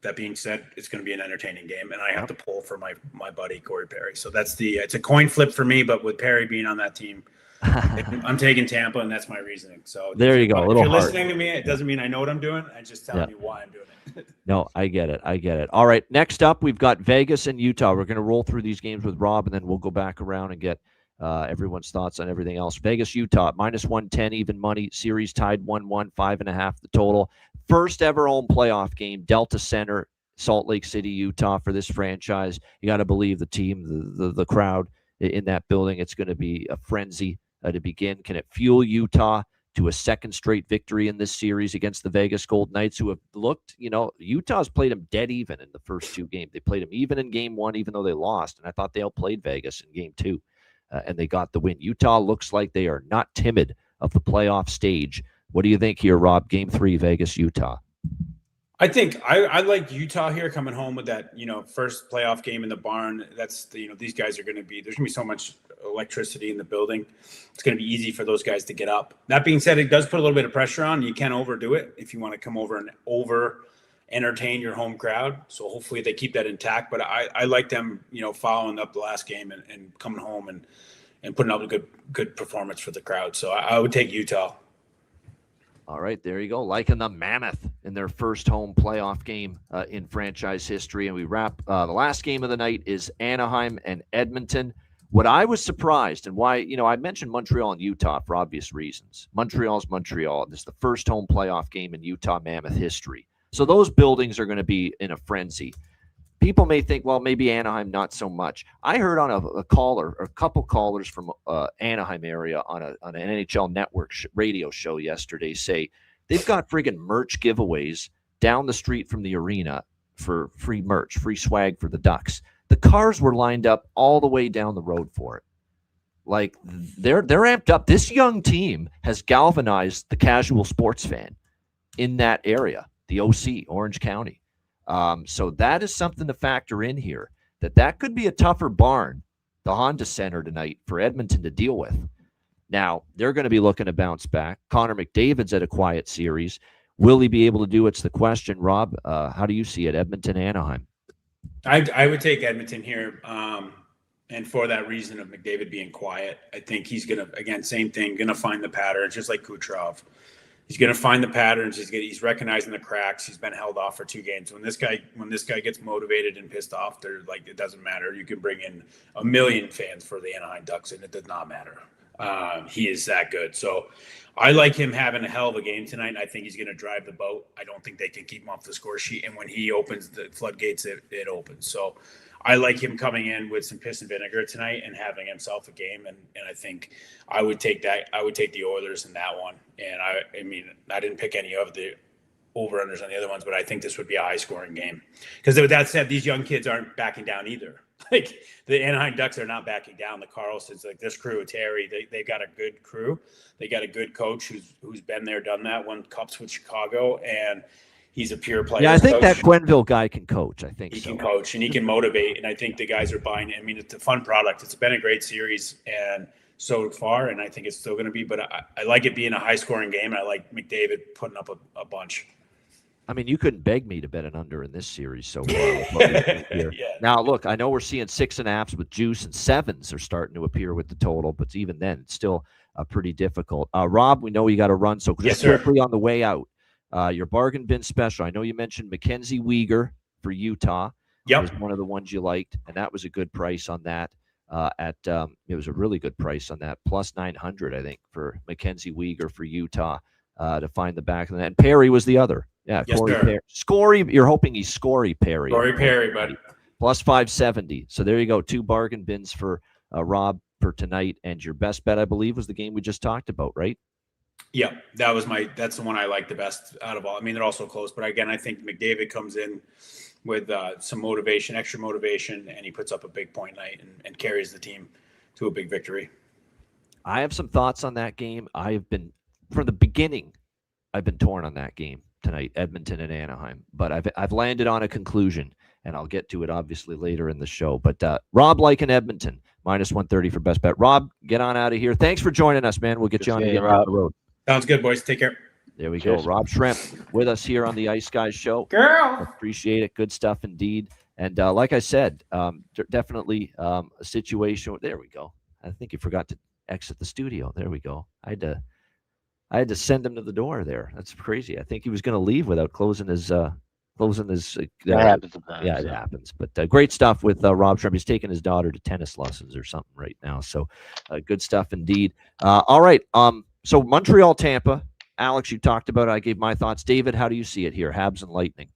that being said, it's going to be an entertaining game, and I have to pull for my buddy Corey Perry. So it's a coin flip for me, but with Perry being on that team, I'm taking Tampa, and that's my reasoning. So there you go. If you're listening to me, it doesn't mean I know what I'm doing. I'm just telling you why I'm doing it. No, I get it. All right, next up, we've got Vegas and Utah. We're going to roll through these games with Rob, and then we'll go back around and get everyone's thoughts on everything else. Vegas, Utah, minus 110, even money. Series tied 1-1, 5.5 the total. First ever home playoff game, Delta Center, Salt Lake City, Utah, for this franchise. You got to believe the team, the crowd in that building. It's going to be a frenzy to begin. Can it fuel Utah to a second straight victory in this series against the Vegas Golden Knights, who have looked, Utah's played them dead even in the first 2 games. They played them even in game 1, even though they lost. And I thought they outplayed Vegas in game 2. And they got the win. Utah looks like they are not timid of the playoff stage. What do you think here, Rob? Game 3, Vegas, Utah. I think I like Utah here coming home with that, first playoff game in the barn. That's these guys are going to be, there's going to be so much electricity in the building. It's going to be easy for those guys to get up. That being said, it does put a little bit of pressure on. You can't overdo it if you want to come over and entertain your home crowd. So hopefully they keep that intact. But I like them, following up the last game and coming home and putting up a good performance for the crowd. So I would take Utah. All right, there you go. Liking the Mammoth in their first home playoff game in franchise history. And we wrap the last game of the night is Anaheim and Edmonton. What I was surprised, and why, I mentioned Montreal and Utah for obvious reasons. Montreal's Montreal. This is the first home playoff game in Utah Mammoth history. So those buildings are going to be in a frenzy. People may think, well, maybe Anaheim, not so much. I heard on a caller, or a couple callers from Anaheim area on an NHL network radio show yesterday say they've got friggin' merch giveaways down the street from the arena for free merch, free swag for the Ducks. The cars were lined up all the way down the road for it. Like, they're amped up. This young team has galvanized the casual sports fan in that area, the OC, Orange County. So that is something to factor in here, that could be a tougher barn, the Honda Center tonight, for Edmonton to deal with. Now, they're going to be looking to bounce back. Connor McDavid's at a quiet series. Will he be able to do it's the question, Rob? How do you see it, Edmonton, Anaheim? I would take Edmonton here, and for that reason of McDavid being quiet. I think he's going to, again, same thing, going to find the patterns, just like Kucherov. He's going to find the patterns. He's recognizing the cracks. He's been held off for 2 games. When this guy gets motivated and pissed off, they're like, it doesn't matter. You can bring in 1 million fans for the Anaheim Ducks, and it does not matter. He is that good. So I like him having a hell of a game tonight. And I think he's going to drive the boat. I don't think they can keep him off the score sheet. And when he opens the floodgates, it opens. So I like him coming in with some piss and vinegar tonight and having himself a game. And I think I would take that. I would take the Oilers in that one. And I mean, I didn't pick any of the over-unders on the other ones, but I think this would be a high-scoring game. Because with that said, these young kids aren't backing down either. Like, the Anaheim Ducks are not backing down. The Carlsons, like this crew, Terry, they've got a good crew. They got a good coach who's been there, done that, won cups with Chicago, and he's a pure player. Yeah, I think coach. That Quenneville guy can coach. I think he can coach and he can motivate, and I think the guys are buying it. I mean, it's a fun product. It's been a great series and so far, and I think it's still going to be. But I like it being a high-scoring game, and I like McDavid putting up a bunch. I mean, you couldn't beg me to bet an under in this series so far. Yeah. Now, look, I know we're seeing 6.5s with juice and 7s are starting to appear with the total, but even then, it's still pretty difficult. Rob, we know you got to run, so just quickly on the way out, your bargain bin special. I know you mentioned Mackenzie Weegar for Utah. Yep. Was one of the ones you liked, and that was a good price on that. It was a really good price on that, plus 900, I think, for Mackenzie Weegar for Utah to find the back of the net. And Perry was the other. Yeah, yes, Corey Perry. Scory, you're hoping he's Scory Perry. Corey Perry, buddy. Plus 570. So there you go. 2 bargain bins for Rob for tonight. And your best bet, I believe, was the game we just talked about, right? Yeah, that's the one I like the best out of all. I mean, they're all so close, but again, I think McDavid comes in with some motivation, extra motivation, and he puts up a big point night and carries the team to a big victory. I have some thoughts on that game. From the beginning, I've been torn on that game tonight, Edmonton and Anaheim, but I've landed on a conclusion, and I'll get to it obviously later in the show. But Rob liking Edmonton, minus 130 for best bet. Rob, get on out of here. Thanks for joining us, man. We'll get you on again down the road. Sounds good, boys. Take care. There we go. Rob Schremp with us here on the Ice Guys show. Girl. Appreciate it. Good stuff indeed. And like I said, definitely a situation. There we go. I think you forgot to exit the studio. There we go. I had to send him to the door there. That's crazy. I think he was going to leave without closing his. That happens sometimes. Yeah, it happens. But great stuff with Rob Schremp. He's taking his daughter to tennis lessons or something right now. So good stuff indeed. All right. So Montreal, Tampa. Alex, you talked about it. I gave my thoughts. David, how do you see it here? Habs and Lightning.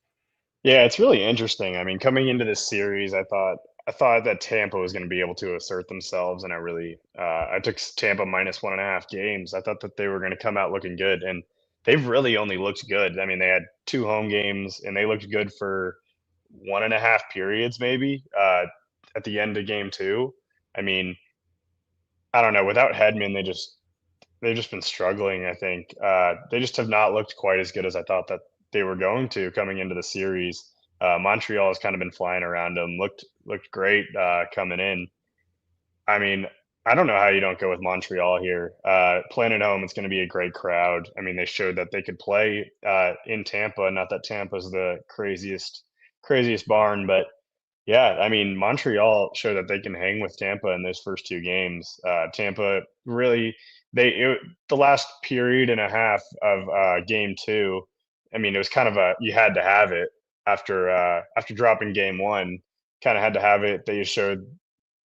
Yeah, it's really interesting. I mean, coming into this series, I thought that Tampa was going to be able to assert themselves, and I took Tampa minus 1.5 games. I thought that they were going to come out looking good, and they've really only looked good. I mean, they had 2 home games, and they looked good for 1.5 periods, maybe at the end of game 2. I mean, I don't know. Without Hedman, they've just been struggling. I think they just have not looked quite as good as I thought that they were going to coming into the series. Montreal has kind of been flying around them, looked great coming in. I mean, I don't know how you don't go with Montreal here. Playing at home, it's going to be a great crowd. I mean, they showed that they could play in Tampa. Not that Tampa's the craziest barn, but yeah, I mean, Montreal showed that they can hang with Tampa in those first two games. Tampa really, the last period and a half of game two. I mean, it was kind of you had to have it after dropping game one. Kind of had to have it. They showed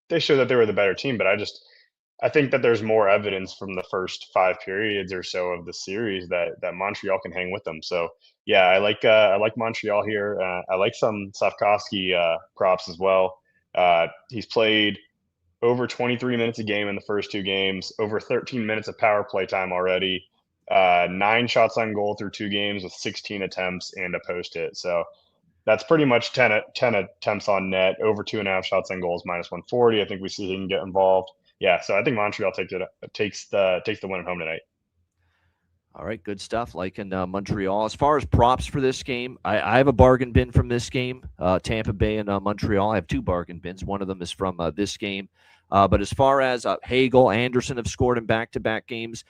that they were the better team, but I think that there's more evidence from the first five periods or so of the series that Montreal can hang with them. So yeah, I like Montreal here. I like some Safkovsky props as well. He's played over 23 minutes a game in the first two games, over 13 minutes of power play time already, 9 shots on goal through two games with 16 attempts and a post hit. So that's pretty much 10 attempts on net, over 2.5 shots on goals, -140. I think we see he can get involved. Yeah, so I think Montreal takes the win at home tonight. All right, good stuff. Like in Montreal. As far as props for this game, I have a bargain bin from this game, Tampa Bay and Montreal. I have two bargain bins. One of them is from this game. But as far as Hagel, Anderson have scored in back-to-back games.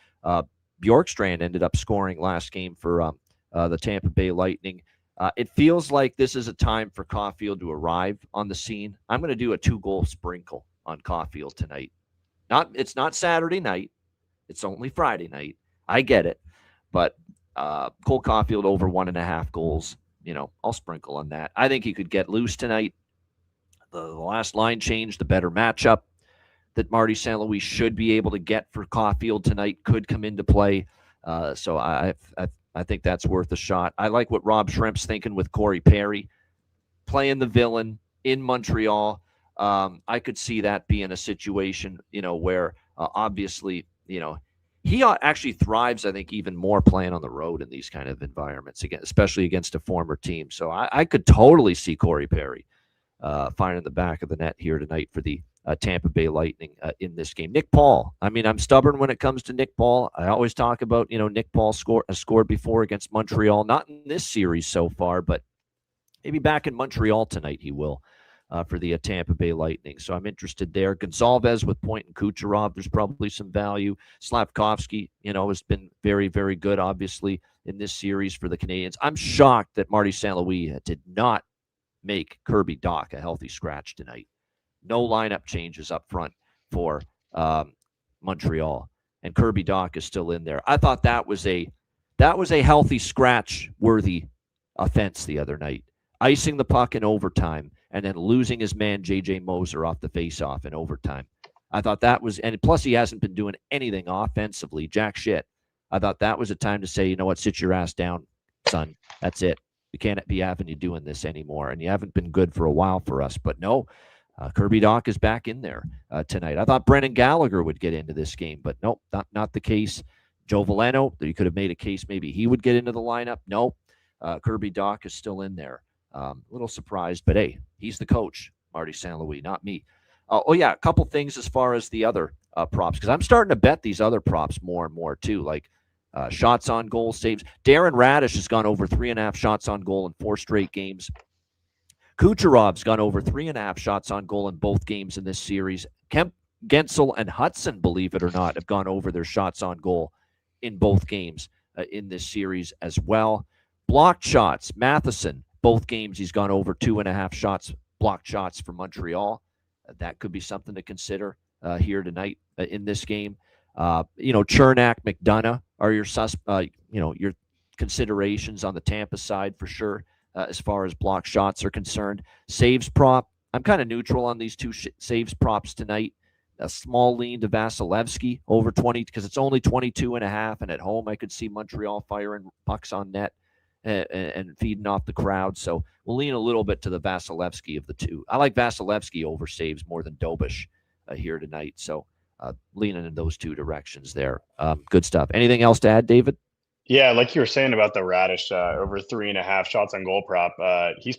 Bjorkstrand ended up scoring last game for the Tampa Bay Lightning. It feels like this is a time for Caulfield to arrive on the scene. I'm going to do a 2-goal sprinkle on Caulfield tonight. It's not Saturday night. It's only Friday night. I get it. But Cole Caulfield over 1.5 goals, I'll sprinkle on that. I think he could get loose tonight. The last line change, the better matchup that Marty St. Louis should be able to get for Caulfield tonight could come into play. So I think that's worth a shot. I like what Rob Shrimp's thinking with Corey Perry playing the villain in Montreal. I could see that being a situation, where obviously, he actually thrives, I think, even more playing on the road in these kind of environments, again, especially against a former team. So I could totally see Corey Perry finding the back of the net here tonight for the Tampa Bay Lightning in this game. Nick Paul. I mean, I'm stubborn when it comes to Nick Paul. I always talk about, Nick Paul scored before against Montreal, not in this series so far, but maybe back in Montreal tonight he will. For the Tampa Bay Lightning. So I'm interested there. Gonzalez with Point and Kucherov, there's probably some value. Slavkovsky, has been very, very good, obviously, in this series for the Canadiens. I'm shocked that Marty St. Louis did not make Kirby Dach a healthy scratch tonight. No lineup changes up front for Montreal. And Kirby Dach is still in there. I thought that was a healthy scratch-worthy offense the other night. Icing the puck in overtime and then losing his man J.J. Moser off the faceoff in overtime. I thought that was, and plus he hasn't been doing anything offensively, jack shit. I thought that was a time to say, you know what, sit your ass down, son. That's it. We can't be having you doing this anymore, and you haven't been good for a while for us. But no, Kirby Dach is back in there tonight. I thought Brendan Gallagher would get into this game, but nope, not the case. Joe Veleno, you could have made a case maybe he would get into the lineup. Nope, Kirby Dach is still in there. A little surprised, but hey, he's the coach, Marty St. Louis, not me. A couple things as far as the other props, because I'm starting to bet these other props more and more too, like shots on goal, saves. Darren Radish has gone over 3.5 shots on goal in 4 straight games. Kucherov's gone over 3.5 shots on goal in both games in this series. Kemp, Gensel, and Hudson, believe it or not, have gone over their shots on goal in both games in this series as well. Blocked shots, Matheson. Both games, he's gone over 2.5 shots, blocked shots for Montreal. That could be something to consider here tonight in this game. Chernak, McDonough are your considerations on the Tampa side for sure, as far as blocked shots are concerned. Saves prop, I'm kind of neutral on these two saves props tonight. A small lean to Vasilevsky over 20 because it's only 22.5, and at home I could see Montreal firing pucks on net and feeding off the crowd. So we'll lean a little bit to the Vasilevsky of the two. I like Vasilevsky over saves more than Dobish here tonight. So leaning in those two directions there. Good stuff. Anything else to add, David? Yeah, like you were saying about the Radish over 3.5 shots on goal prop. He's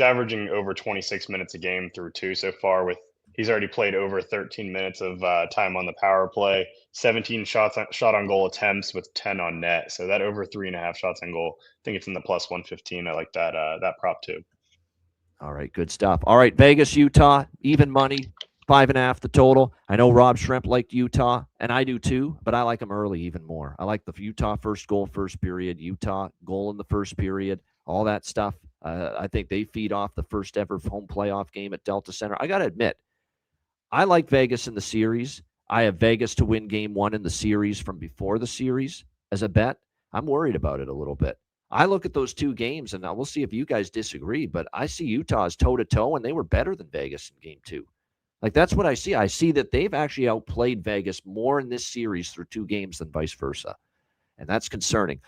averaging over 26 minutes a game through 2 so far. He's already played over 13 minutes of time on the power play, 17 shot on goal attempts with 10 on net. So that over 3.5 shots on goal, I think it's in the plus 115. I like that prop too. All right, good stuff. All right, Vegas, Utah, even money. 5.5 the total. I know Rob Shrimp liked Utah, and I do too, but I like them early even more. I like the Utah first goal, first period, Utah goal in the first period, all that stuff. I think they feed off the first ever home playoff game at Delta Center. I got to admit, I like Vegas in the series. I have Vegas to win game one in the series from before the series as a bet. I'm worried about it a little bit. I look at those two games, and we'll see if you guys disagree, but I see Utah's toe-to-toe, and they were better than Vegas in game two. Like, that's what I see. I see that they've actually outplayed Vegas more in this series through two games than vice versa. And that's concerning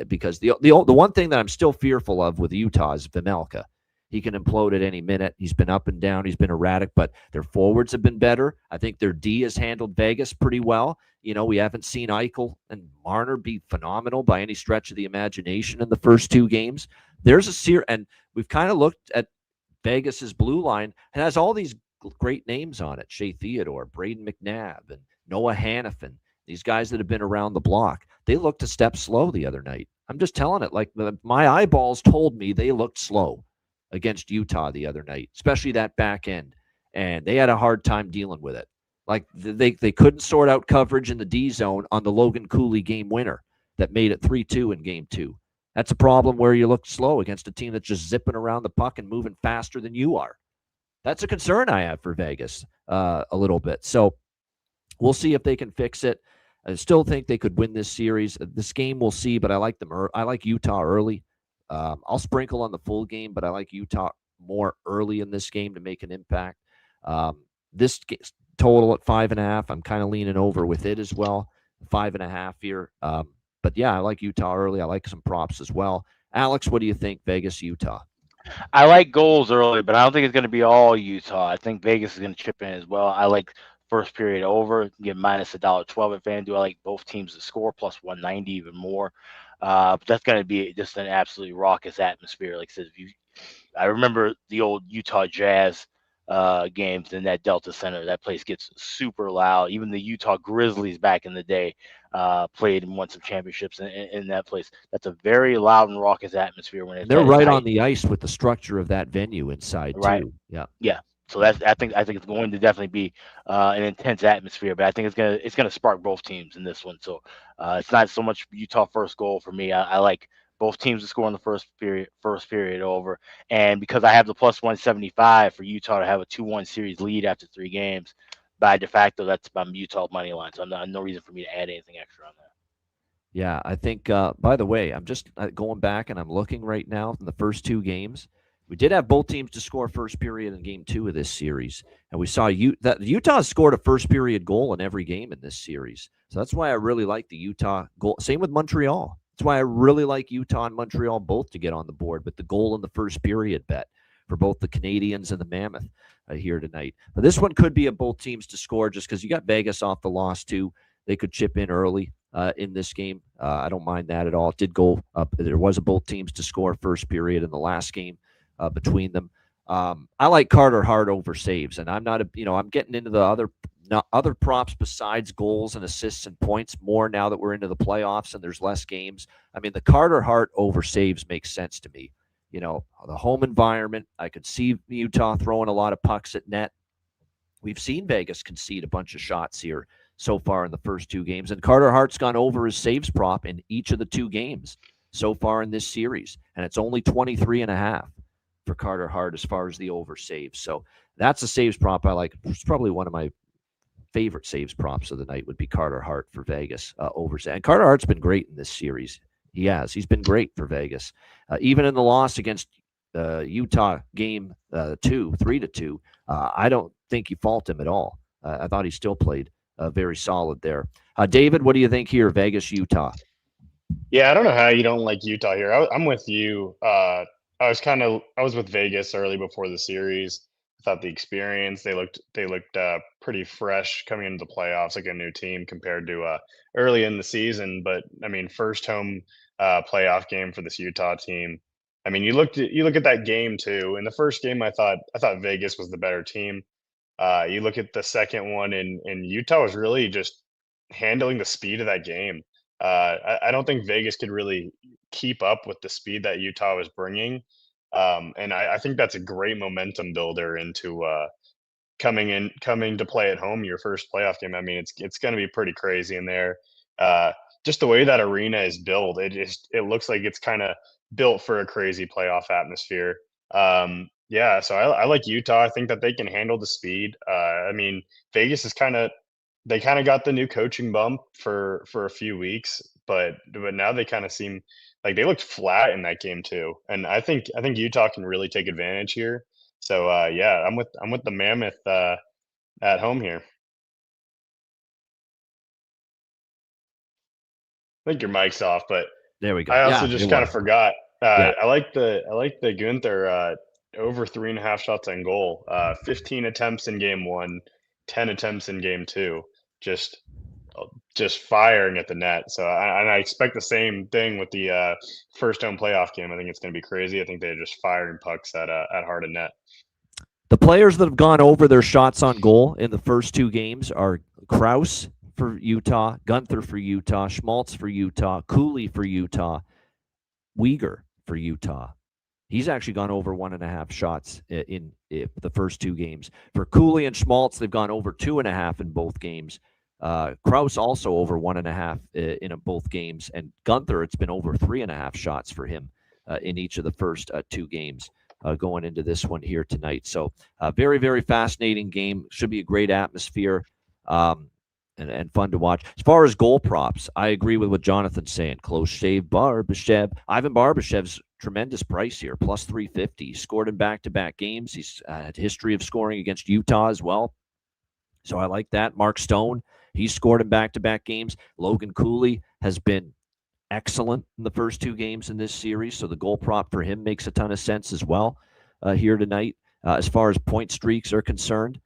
because the one thing that I'm still fearful of with Utah is Vejmelka. He can implode at any minute. He's been up and down. He's been erratic, but their forwards have been better. I think their D has handled Vegas pretty well. We haven't seen Eichel and Marner be phenomenal by any stretch of the imagination in the first two games. There's a series, and we've kind of looked at Vegas's blue line. It has all these great names on it: Shea Theodore, Braden McNabb, and Noah Hannafin. These guys that have been around the block. They looked a step slow the other night. I'm just telling it. Like, my eyeballs told me they looked slow against Utah the other night, especially that back end. And they had a hard time dealing with it. Like, they couldn't sort out coverage in the D zone on the Logan Cooley game winner that made it 3-2 in game two. That's a problem where you look slow against a team that's just zipping around the puck and moving faster than you are. That's a concern I have for Vegas a little bit. So we'll see if they can fix it. I still think they could win this series. This game we'll see, but I like them. I like Utah early. I'll sprinkle on the full game, but I like Utah more early in this game to make an impact. This total at 5.5, I'm kind of leaning over with it as well. 5.5 here. But yeah, I like Utah early. I like some props as well. Alex, what do you think? Vegas, Utah. I like goals early, but I don't think it's going to be all Utah. I think Vegas is going to chip in as well. I like first period over, get minus $1.12 at FanDuel. I like both teams to score plus 190, even more. But that's going to be just an absolutely raucous atmosphere. Like I said, I remember the old Utah Jazz games in that Delta Center. That place gets super loud. Even the Utah Grizzlies back in the day played and won some championships in that place. That's a very loud and raucous atmosphere when it's. They're right on the ice with the structure of that venue inside right. too. Yeah. Yeah. So I think it's going to definitely be an intense atmosphere, but I think it's gonna spark both teams in this one. So it's not so much Utah first goal for me. I like both teams to score in the first period over, and because I have the plus 175 for Utah to have a 2-1 series lead after 3 games, by de facto that's my Utah money line. So no reason for me to add anything extra on that. Yeah, I think. By the way, I'm just going back and I'm looking right now in the first 2 games. We did have both teams to score first period in game 2 of this series. And we saw that Utah scored a first period goal in every game in this series. So that's why I really like the Utah goal. Same with Montreal. That's why I really like Utah and Montreal both to get on the board with the goal in the first period bet for both the Canadiens and the Mammoth here tonight. But this one could be a both teams to score just because you got Vegas off the loss too. They could chip in early in this game. I don't mind that at all. It did go up. There was a both teams to score first period in the last game. Between them, I like Carter Hart over saves, and I'm not I'm getting into the other props besides goals and assists and points more now that we're into the playoffs and there's less games. I mean, the Carter Hart over saves makes sense to me. The home environment. I could see Utah throwing a lot of pucks at net. We've seen Vegas concede a bunch of shots here so far in the first 2 games, and Carter Hart's gone over his saves prop in each of the 2 games so far in this series, and it's only 23.5. for Carter Hart as far as the over saves. So that's a saves prop I like. It's probably one of my favorite saves props of the night would be Carter Hart for Vegas over. And Carter Hart's been great in this series. He's been great for Vegas. Even in the loss against Utah game 3-2, I don't think you fault him at all. I thought he still played very solid there. David, what do you think here? Vegas, Utah. Yeah, I don't know how you don't like Utah here. I'm with you. I was with Vegas early before the series. I thought the experience, they looked pretty fresh coming into the playoffs, like a new team compared to early in the season. But I mean, first home playoff game for this Utah team. I mean, you look at that game too. In the first game, I thought Vegas was the better team. You look at the second one, and Utah was really just handling the speed of that game. I don't think Vegas could really keep up with the speed that Utah was bringing. And I think that's a great momentum builder into coming to play at home your first playoff game. I mean, it's going to be pretty crazy in there. Just the way that arena is built, it looks like it's kind of built for a crazy playoff atmosphere. Yeah, so I like Utah. I think that they can handle the speed. I mean, Vegas is they kind of got the new coaching bump for a few weeks, but now they kind of seem like they looked flat in that game too. And I think Utah can really take advantage here. So yeah, I'm with the Mammoth at home here. I think your mic's off, but There we go. I also Yeah, just it kind of was. forgot. Yeah. I like the Gunther over 3.5 shots on goal. 15 attempts in game one, 10 attempts in game two. Just just firing at the net. So I expect the same thing with the first home playoff game. I think it's going to be crazy. I think they're just firing pucks at hard and net. The players that have gone over their shots on goal in the first two games are Krause for Utah, Gunther for Utah, Schmaltz for Utah, Cooley for Utah, Uyghur for Utah. He's actually gone over 1.5 shots in the first two games. For Cooley and Schmaltz, they've gone over 2.5 in both games. Krause also over 1.5 in both games. And Gunther, it's been over 3.5 shots for him in each of the first two games going into this one here tonight. So very, very fascinating game. Should be a great atmosphere. And fun to watch. As far as goal props, I agree with what Jonathan's saying. Close shave Barbashev. Ivan Barbashev's tremendous price here, plus 350. He scored in back-to-back games. He's had history of scoring against Utah as well. So I like that. Mark Stone, he's scored in back-to-back games. Logan Cooley has been excellent in the first two games in this series, so the goal prop for him makes a ton of sense as well here tonight. As far as point streaks are concerned,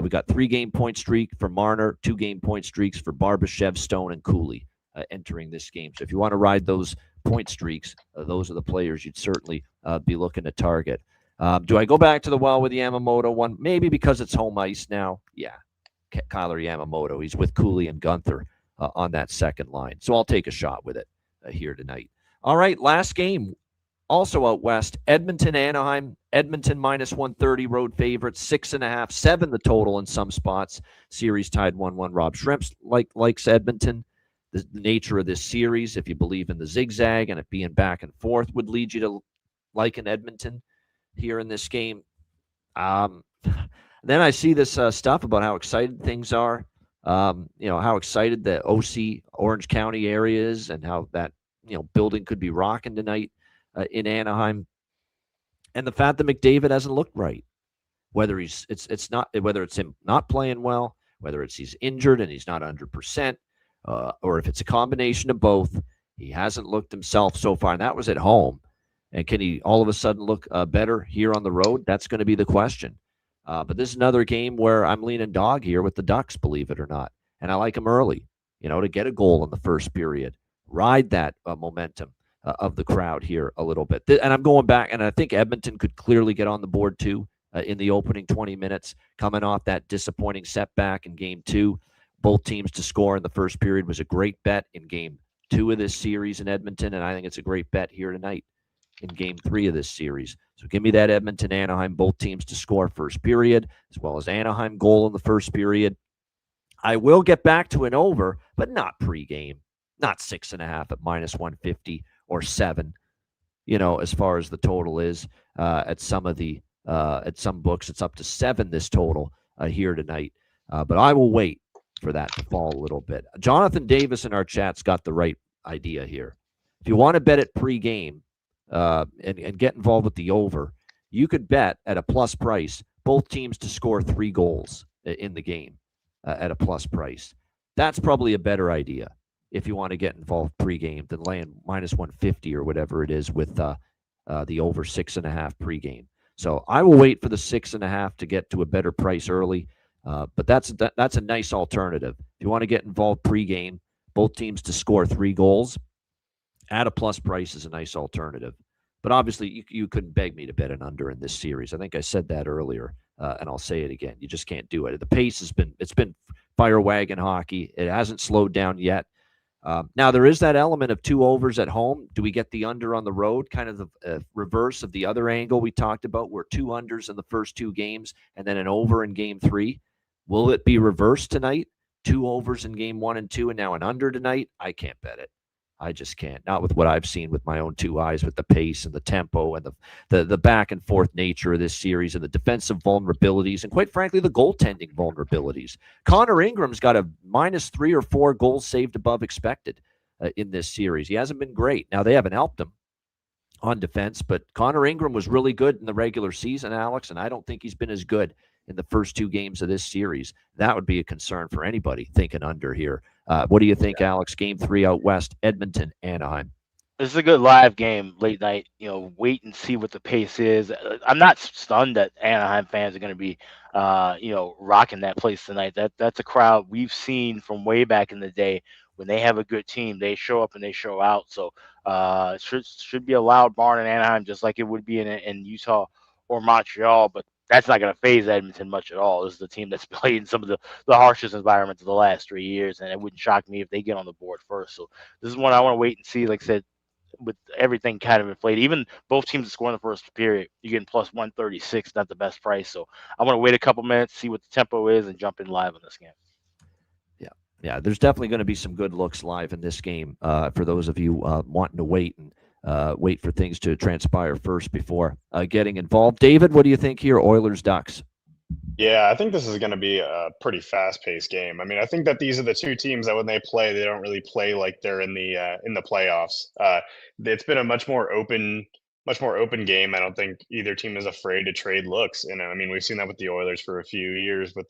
we got 3-game point streak for Marner, 2-game point streaks for Barbashev, Stone, and Cooley entering this game. So if you want to ride those point streaks, those are the players you'd certainly be looking to target. Do I go back to the well with Yamamoto one? Maybe because it's home ice now. Yeah, Kyler Yamamoto. He's with Cooley and Gunther on that second line. So I'll take a shot with it here tonight. All right, last game. Also out west, Edmonton, Anaheim. Edmonton minus 130, road favorites, 6.5, 7 the total in some spots. Series tied 1-1. Rob Shrimps likes Edmonton. The nature of this series, if you believe in the zigzag and it being back and forth, would lead you to like an Edmonton here in this game. Then I see this stuff about how excited things are. How excited the OC Orange County area is and how that building could be rocking tonight in Anaheim, and the fact that McDavid hasn't looked right, whether it's him not playing well, whether it's he's injured and he's not 100%, or if it's a combination of both, he hasn't looked himself so far, and that was at home. And can he all of a sudden look better here on the road? That's going to be the question. But this is another game where I'm leaning dog here with the Ducks, believe it or not, and I like them early, to get a goal in the first period, ride that momentum of the crowd here a little bit. And I'm going back, and I think Edmonton could clearly get on the board too in the opening 20 minutes, coming off that disappointing setback in game two. Both teams to score in the first period was a great bet in game 2 of this series in Edmonton, and I think it's a great bet here tonight in game 3 of this series. So give me that Edmonton, Anaheim, both teams to score first period, as well as Anaheim goal in the first period. I will get back to an over, but not pregame, not 6.5 at minus 150 or 7. As far as the total is at some books, it's up to 7 this total here tonight. But I will wait for that to fall a little bit. Jonathan Davis in our chat's got the right idea here. If you want to bet it pregame and get involved with the over, you could bet at a plus price both teams to score 3 goals in the game at a plus price. That's probably a better idea if you want to get involved pregame than laying minus 150 or whatever it is with the over 6.5 pregame. So I will wait for the 6.5 to get to a better price early. But that's a nice alternative. If you want to get involved pregame, both teams to score 3 goals at a plus price is a nice alternative. But obviously, you couldn't beg me to bet an under in this series. I think I said that earlier, and I'll say it again. You just can't do it. The pace it's been fire wagon hockey. It hasn't slowed down yet. Now, there is that element of 2 overs at home. Do we get the under on the road? Kind of the reverse of the other angle we talked about, where 2 unders in the first 2 games and then an over in game 3. Will it be reversed tonight? 2 overs in game 1 and 2 and now an under tonight? I can't bet it. I just can't. Not with what I've seen with my own 2 eyes, with the pace and the tempo and the back and forth nature of this series and the defensive vulnerabilities and, quite frankly, the goaltending vulnerabilities. Connor Ingram's got a -3 or 4 goals saved above expected in this series. He hasn't been great. Now, they haven't helped him on defense, but Connor Ingram was really good in the regular season, Alex, and I don't think he's been as good in the first 2 games of this series. That would be a concern for anybody thinking under here. What do you think, Alex? Game 3 out west, Edmonton, Anaheim. This is a good live game, late night. Wait and see what the pace is. I'm not stunned that Anaheim fans are going to be, rocking that place tonight. That's a crowd we've seen from way back in the day. When they have a good team, they show up and they show out. So it should be a loud barn in Anaheim, just like it would be in Utah or Montreal. But that's not going to phase Edmonton much at all. This is the team that's played in some of the harshest environments of the last 3 years, and it wouldn't shock me if they get on the board first. So this is one I want to wait and see. Like I said, with everything kind of inflated, even both teams that score in the first period, you're getting plus 136, not the best price. So I want to wait a couple minutes, see what the tempo is, and jump in live on this game. Yeah, there's definitely going to be some good looks live in this game for those of you wanting to wait and wait for things to transpire first before getting involved. David, what do you think here? Oilers, Ducks. Yeah, I think this is going to be a pretty fast-paced game. I mean, I think that these are the 2 teams that when they play, they don't really play like they're in the playoffs. It's been a much more open game. I don't think either team is afraid to trade looks. I mean, we've seen that with the Oilers for a few years with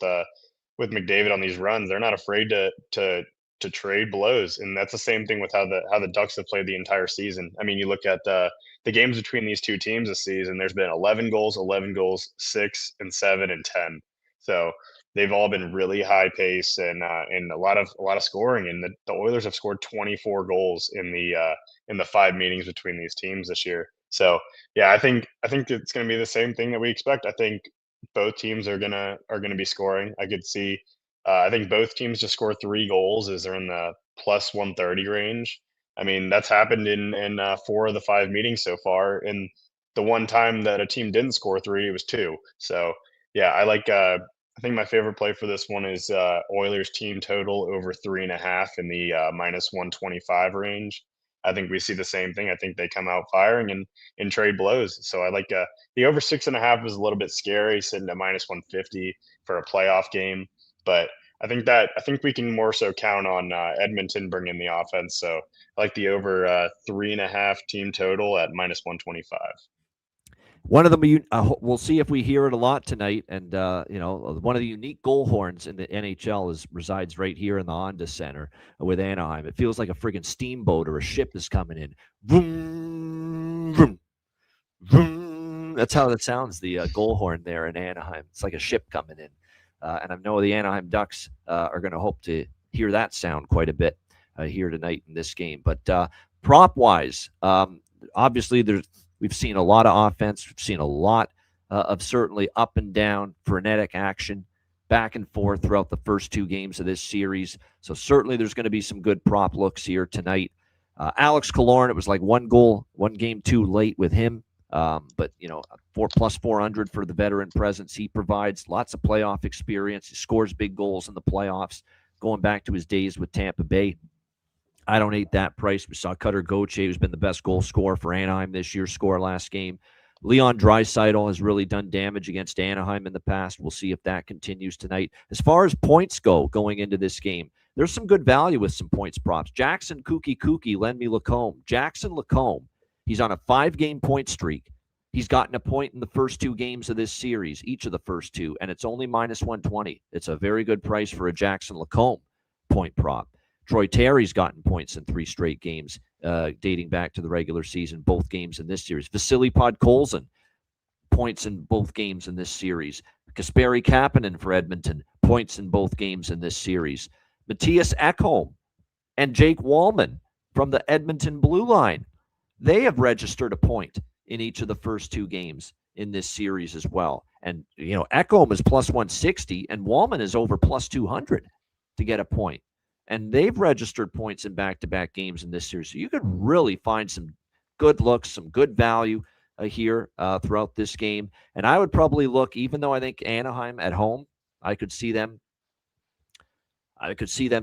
McDavid on these runs. They're not afraid to trade blows, and that's the same thing with how the Ducks have played the entire season. I mean, you look at the games between these 2 teams this season. There's been 11 goals, 6 and 7 and 10. So they've all been really high pace and a lot of scoring. And the Oilers have scored 24 goals in the 5 meetings between these teams this year. So yeah, I think it's going to be the same thing that we expect. I think both teams are gonna be scoring. I could see. I think both teams to score 3 goals as they're in the plus 130 range. I mean, that's happened in 4 of the 5 meetings so far. And the one time that a team didn't score 3, it was 2. So yeah, I like. I think my favorite play for this one is Oilers team total over 3.5 in the minus 125 range. I think we see the same thing. I think they come out firing and trade blows. So I like the over 6.5 is a little bit scary, sitting at minus 150 for a playoff game. But I think we can more so count on Edmonton bringing the offense. So I like the over 3.5 team total at minus 125. One of them, we'll see if we hear it a lot tonight. And, one of the unique goal horns in the NHL resides right here in the Honda Center with Anaheim. It feels like a friggin' steamboat or a ship is coming in. Vroom, vroom, vroom. That's how it sounds, the goal horn there in Anaheim. It's like a ship coming in. And I know the Anaheim Ducks are going to hope to hear that sound quite a bit here tonight in this game. But prop-wise, obviously we've seen a lot of offense. We've seen a lot of certainly up and down, frenetic action, back and forth throughout the first 2 games of this series. So certainly there's going to be some good prop looks here tonight. Alex Killorn, it was like 1 goal, 1 game too late with him. But, plus 400 for the veteran presence he provides. Lots of playoff experience. He scores big goals in the playoffs, going back to his days with Tampa Bay. I don't hate that price. We saw Cutter Gauthier, who's been the best goal scorer for Anaheim this year, score last game. Leon Draisaitl has really done damage against Anaheim in the past. We'll see if that continues tonight. As far as points go going into this game, there's some good value with some points props. Jackson Kookie, lend me Lacombe. Jackson Lacombe, he's on a 5-game point streak. He's gotten a point in the first 2 games of this series, each of the first 2, and it's only minus 120. It's a very good price for a Jackson Lacombe point prop. Troy Terry's gotten points in 3 straight games dating back to the regular season, both games in this series. Vasily Podkolzin, points in both games in this series. Kasperi Kapanen for Edmonton, points in both games in this series. Matthias Ekholm and Jake Wallman from the Edmonton Blue Line, they have registered a point in each of the first 2 games in this series as well. And, Ekholm is plus 160 and Wallman is over plus 200 to get a point. and they've registered points in back-to-back games in this series. So you could really find some good looks, some good value here throughout this game. And I would probably look, even though I think Anaheim at home, I could see them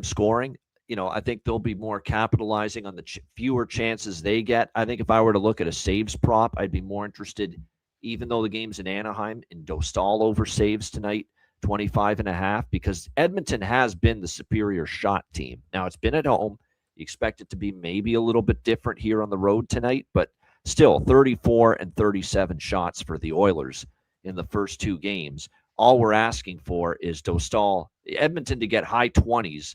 scoring. I think they'll be more capitalizing on the fewer chances they get. I think if I were to look at a saves prop, I'd be more interested, even though the game's in Anaheim, in Dostal over saves tonight, 25.5, because Edmonton has been the superior shot team. Now, it's been at home. You expect it to be maybe a little bit different here on the road tonight, but still 34 and 37 shots for the Oilers in the first two games. All we're asking for is Edmonton to get high 20s,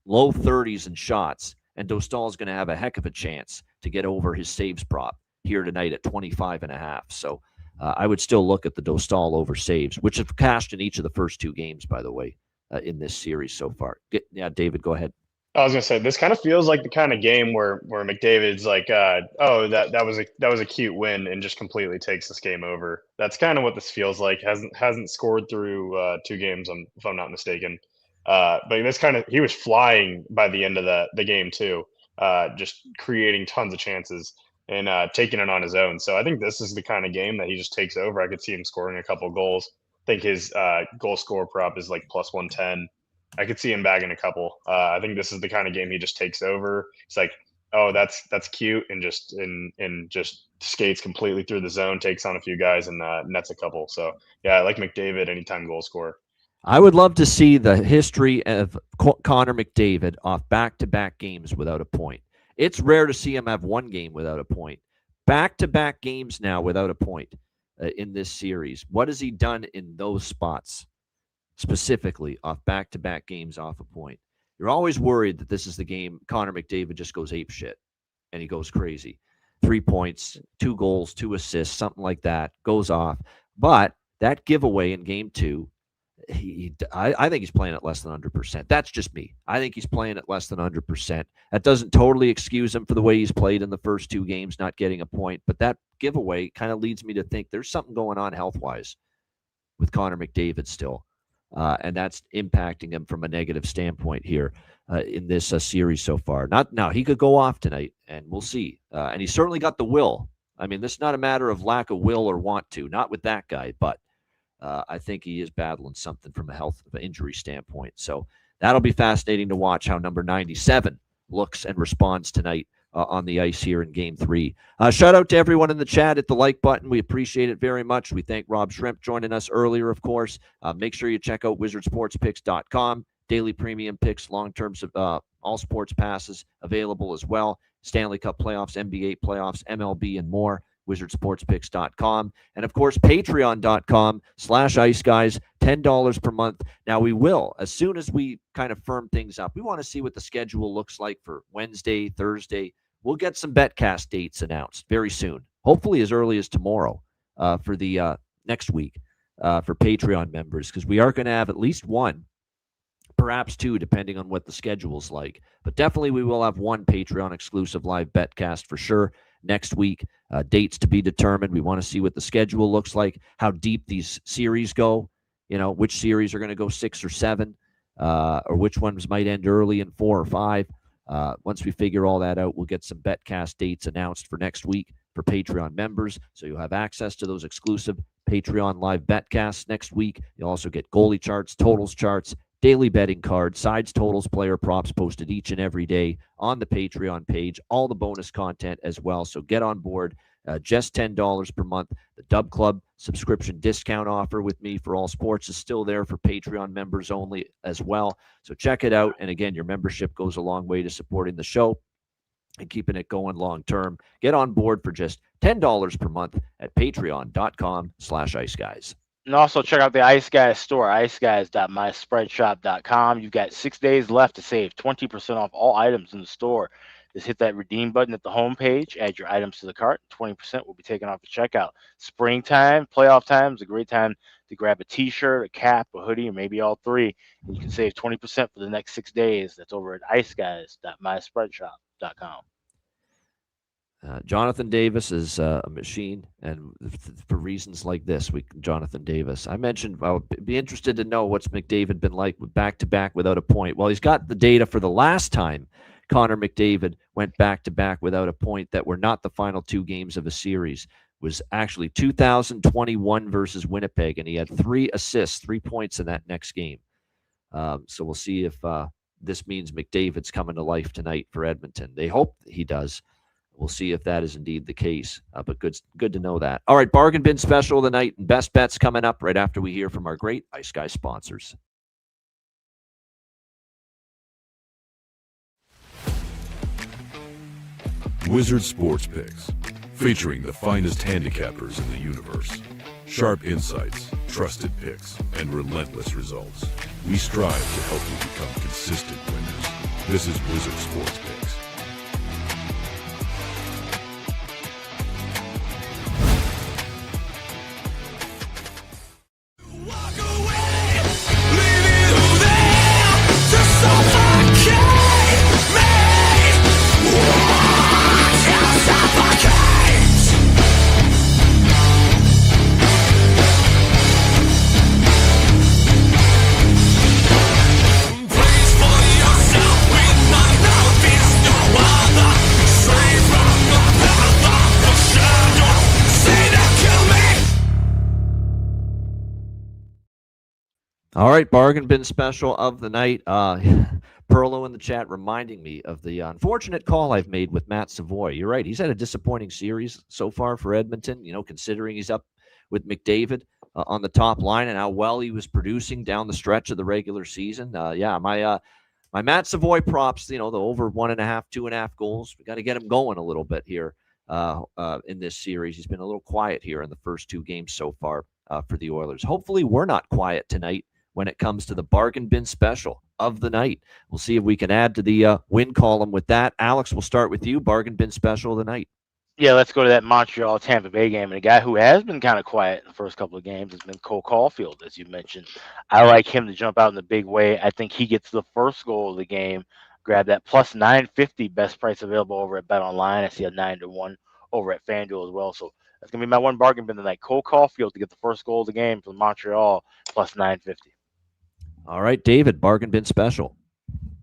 low 30s in shots, and Dostal is going to have a heck of a chance to get over his saves prop here tonight at 25.5. So I would still look at the Dostal over saves, which have cashed in each of the first two games, by the way, in this series so far. Yeah, David, go ahead. I was gonna say this kind of feels like the kind of game where McDavid's like, oh, that was a cute win, and just completely takes this game over. That's kind of what this feels like. Hasn't scored through 2 games, if I'm not mistaken. But he was flying by the end of the game too, just creating tons of chances and taking it on his own. So I think this is the kind of game that he just takes over. I could see him scoring a couple goals. I think his goal score prop is like plus 110. I could see him bagging a couple. I think this is the kind of game he just takes over. It's like, oh, that's cute, and just skates completely through the zone, takes on a few guys, and nets a couple. So yeah, I like McDavid anytime goal scorer. I would love to see the history of Connor McDavid off back-to-back games without a point. It's rare to see him have one game without a point. Back-to-back games now without a point in this series. What has he done in those spots? Specifically off back-to-back games off a point. You're always worried that this is the game Connor McDavid just goes ape shit and he goes crazy. 3 points, 2 goals, 2 assists, something like that, goes off. But that giveaway in game 2, I think he's playing at less than 100%. That's just me. I think he's playing at less than 100%. That doesn't totally excuse him for the way he's played in the first 2 games, not getting a point. But that giveaway kind of leads me to think there's something going on health-wise with Connor McDavid still. And that's impacting him from a negative standpoint here in this series so far. Now, he could go off tonight, and we'll see. And he's certainly got the will. I mean, this is not a matter of lack of will or want to, not with that guy, but I think he is battling something from a health of an injury standpoint. So that'll be fascinating to watch how number 97 looks and responds tonight on the ice here in Game 3. Shout out to everyone in the chat at the like button. We appreciate it very much. We thank Rob Shrimp joining us earlier, of course. Make sure you check out wizardsportspicks.com. Daily premium picks, long-term all sports passes available as well. Stanley Cup playoffs, NBA playoffs, MLB, and more. wizardsportspicks.com. And, of course, patreon.com/iceguys, $10 per month. Now, we will, as soon as we kind of firm things up, we want to see what the schedule looks like for Wednesday, Thursday. We'll get some betcast dates announced very soon, hopefully as early as tomorrow for the next week for Patreon members, because we are going to have at least one, perhaps 2, depending on what the schedule's like. But definitely we will have one Patreon exclusive live betcast for sure next week. Dates to be determined. We want to see what the schedule looks like, how deep these series go, which series are going to go 6 or 7, or which ones might end early in 4 or 5. Once we figure all that out, we'll get some betcast dates announced for next week for Patreon members. So you'll have access to those exclusive Patreon live betcasts next week. You'll also get goalie charts, totals charts, daily betting cards, sides, totals, player props posted each and every day on the Patreon page, all the bonus content as well. So get on board. Just $10 per month. The Dub Club subscription discount offer with me for all sports is still there for Patreon members only as well. So check it out. And again, your membership goes a long way to supporting the show and keeping it going long term. Get on board for just $10 per month at patreon.com/iceguys. And also check out the Ice Guys store, iceguys.myspreadshop.com. You've got 6 days left to save 20% off all items in the store. Just hit that redeem button at the home page, add your items to the cart, 20% will be taken off the checkout. Springtime, playoff time is a great time to grab a t-shirt, a cap, a hoodie, or maybe all 3. And you can save 20% for the next 6 days. That's over at iceguys.myspreadshop.com. Jonathan Davis is a machine, and for reasons like this, Jonathan Davis. I mentioned I'll be interested to know what's McDavid been like with back-to-back without a point. Well, he's got the data for the last time Connor McDavid went back-to-back without a point that were not the final 2 games of a series. It was actually 2021 versus Winnipeg, and he had 3 assists, 3 points in that next game. So we'll see if this means McDavid's coming to life tonight for Edmonton. They hope he does. We'll see if that is indeed the case, but good to know that. All right, bargain bin special of the night and best bets coming up right after we hear from our great Ice Guy sponsors. Wizard Sports Picks, featuring the finest handicappers in the universe. Sharp insights, trusted picks, and relentless results. We strive to help you become consistent winners. This is Wizard Sports Picks. All right, bargain bin special of the night. Perlo in the chat reminding me of the unfortunate call I've made with Matt Savoy. You're right. He's had a disappointing series so far for Edmonton, considering he's up with McDavid on the top line and how well he was producing down the stretch of the regular season. My Matt Savoy props, the over 1.5, 2.5 goals. We got to get him going a little bit here in this series. He's been a little quiet here in the first 2 games so far for the Oilers. Hopefully we're not quiet tonight when it comes to the bargain bin special of the night. We'll see if we can add to the win column with that. Alex, we'll start with you. Bargain bin special of the night. Yeah, let's go to that Montreal Tampa Bay game. And a guy who has been kind of quiet in the first couple of games has been Cole Caulfield, as you mentioned. I like him to jump out in a big way. I think he gets the first goal of the game. Grab that plus 950 best price available over at BetOnline. I see a 9-1 over at FanDuel as well. So that's going to be my one bargain bin tonight. Cole Caulfield to get the first goal of the game for Montreal plus 950. All right, David, bargain bin special.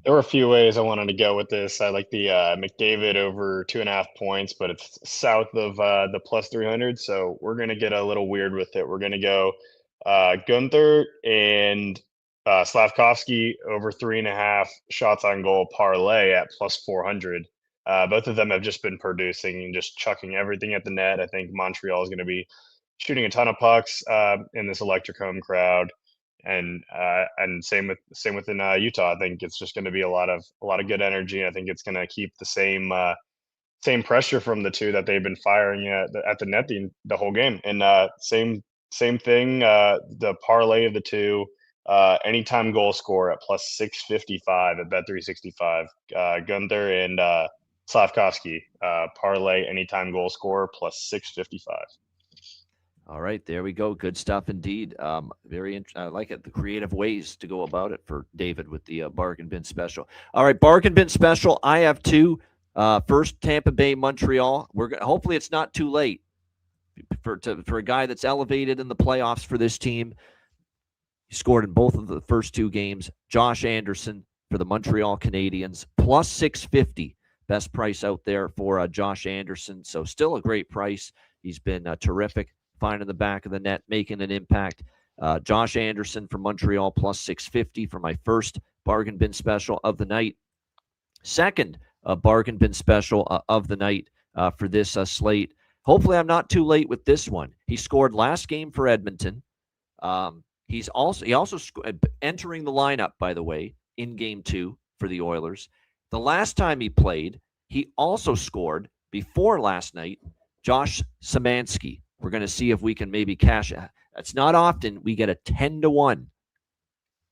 There were a few ways I wanted to go with this. I like the McDavid over 2.5 points, but it's south of the plus 300. So we're going to get a little weird with it. We're going to go Gunther and Slavkovsky over 3.5 shots on goal parlay at plus 400. Both of them have just been producing and just chucking everything at the net. I think Montreal is going to be shooting a ton of pucks in this electric home crowd. And same within Utah. I think it's just going to be a lot of good energy. I think it's going to keep the same pressure from the two that they've been firing at the net the whole game. And same thing. The parlay of the two, anytime goal score at plus 655 at Bet365. Gunther and Slavkovsky parlay anytime goal score plus 655. All right, there we go. Good stuff indeed. Very interesting. I like it. The creative ways to go about it for David with the bargain bin special. All right, bargain bin special. I have 2. First, Tampa Bay, Montreal. Hopefully it's not too late for a guy that's elevated in the playoffs for this team. He scored in both of the first 2 games. Josh Anderson for the Montreal Canadiens plus 650. Best price out there for Josh Anderson. So still a great price. He's been terrific. Finding the back of the net, making an impact. Josh Anderson from Montreal plus 650 for my first bargain bin special of the night. Second bargain bin special of the night for this slate. Hopefully I'm not too late with this one. He scored last game for Edmonton. He also entering the lineup, by the way, in game 2 for the Oilers. The last time he played, he also scored before last night. Josh Szymanski. We're going to see if we can maybe cash it. It's not often we get a 10-1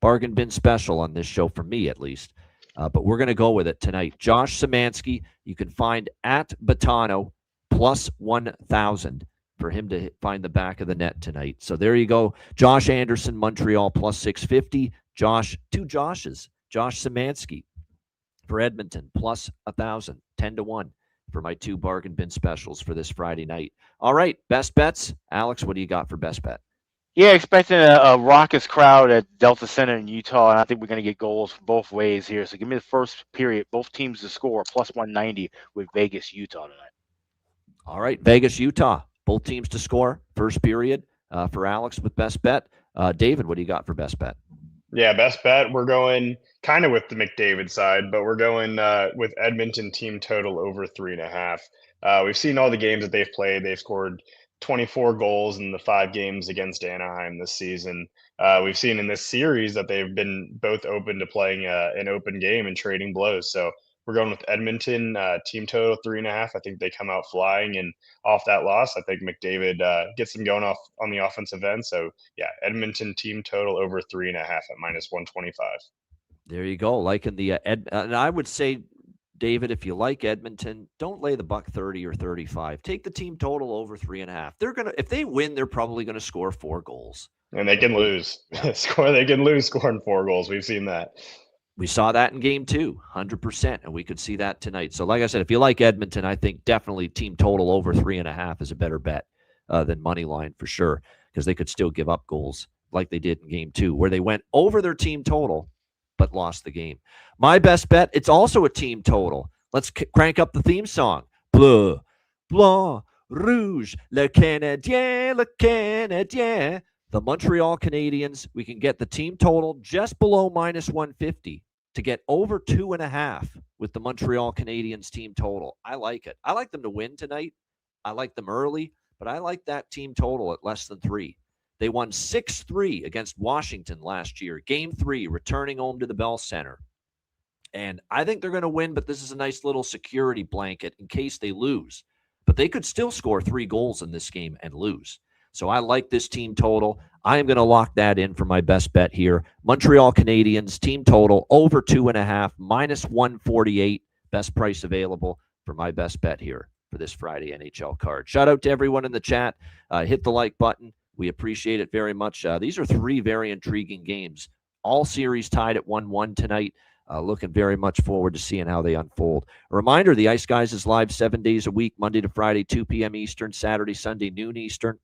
bargain bin special on this show, for me at least. But we're going to go with it tonight. Josh Szymanski, you can find at Batano plus 1,000 for him to find the back of the net tonight. So there you go. Josh Anderson, Montreal plus 650. Two Joshes. Josh Szymanski for Edmonton plus 1,000, 10-1. for my 2 bargain bin specials for this Friday night. All right, best bets. Alex, what do you got for best bet? Yeah, expecting a raucous crowd at Delta Center in Utah, and I think we're going to get goals both ways here. So give me the first period, both teams to score, plus 190 with Vegas, Utah tonight. All right, Vegas, Utah, both teams to score, first period for Alex with best bet. David, what do you got for best bet? Yeah, best bet. We're going kind of with the McDavid side, but we're going with Edmonton team total over 3.5. We've seen all the games that they've played. They've scored 24 goals in the 5 games against Anaheim this season. We've seen in this series that they've been both open to playing an open game and trading blows. So we're going with Edmonton team total 3.5. I think they come out flying, and off that loss, I think McDavid gets them going off on the offensive end. So yeah, Edmonton team total over 3.5 at minus 125. There you go. Liking the and I would say, David, if you like Edmonton, don't lay the $1.30 or 35. Take the team total over 3.5. They're gonna, if they win, they're probably gonna score 4 goals. And they can lose. They can lose scoring 4 goals. We've seen that. We saw that in game 2, 100%, and we could see that tonight. So like I said, if you like Edmonton, I think definitely team total over 3.5 is a better bet than money line for sure, because they could still give up goals like they did in game 2, where they went over their team total but lost the game. My best bet, it's also a team total. Let's crank up the theme song. Bleu, blanc, rouge, le Canadien, le Canadien. The Montreal Canadiens, we can get the team total just below minus 150 to get over 2.5 with the Montreal Canadiens team total. I like it. I like them to win tonight. I like them early, but I like that team total at less than 3. They won 6-3 against Washington last year. Game 3, returning home to the Bell Center. And I think they're going to win, but this is a nice little security blanket in case they lose. But they could still score 3 goals in this game and lose. So I like this team total. I am going to lock that in for my best bet here. Montreal Canadiens team total over 2.5, minus 148. Best price available for my best bet here for this Friday NHL card. Shout out to everyone in the chat. Hit the like button. We appreciate it very much. These are 3 very intriguing games. All series tied at 1-1 tonight. Looking very much forward to seeing how they unfold. A reminder, the Ice Guys is live 7 days a week, Monday to Friday, 2 p.m. Eastern, Saturday, Sunday, noon Eastern.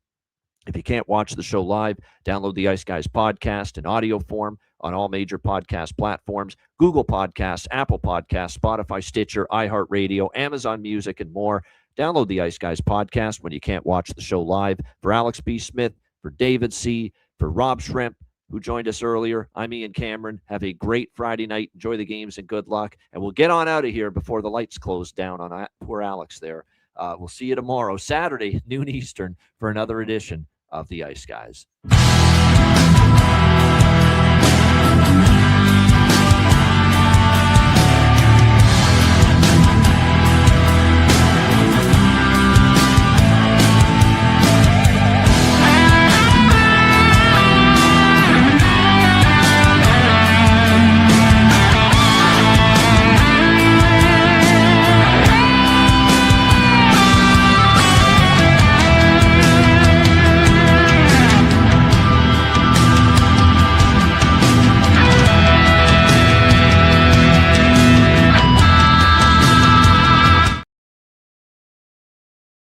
If you can't watch the show live, download the Ice Guys podcast in audio form on all major podcast platforms, Google Podcasts, Apple Podcasts, Spotify, Stitcher, iHeartRadio, Amazon Music, and more. Download the Ice Guys podcast when you can't watch the show live. For Alex B. Smith, for David C., for Rob Shrimp, who joined us earlier, I'm Ian Cameron. Have a great Friday night. Enjoy the games and good luck. And we'll get on out of here before the lights close down on poor Alex there. We'll see you tomorrow, Saturday, noon Eastern, for another edition of the Ice Guys.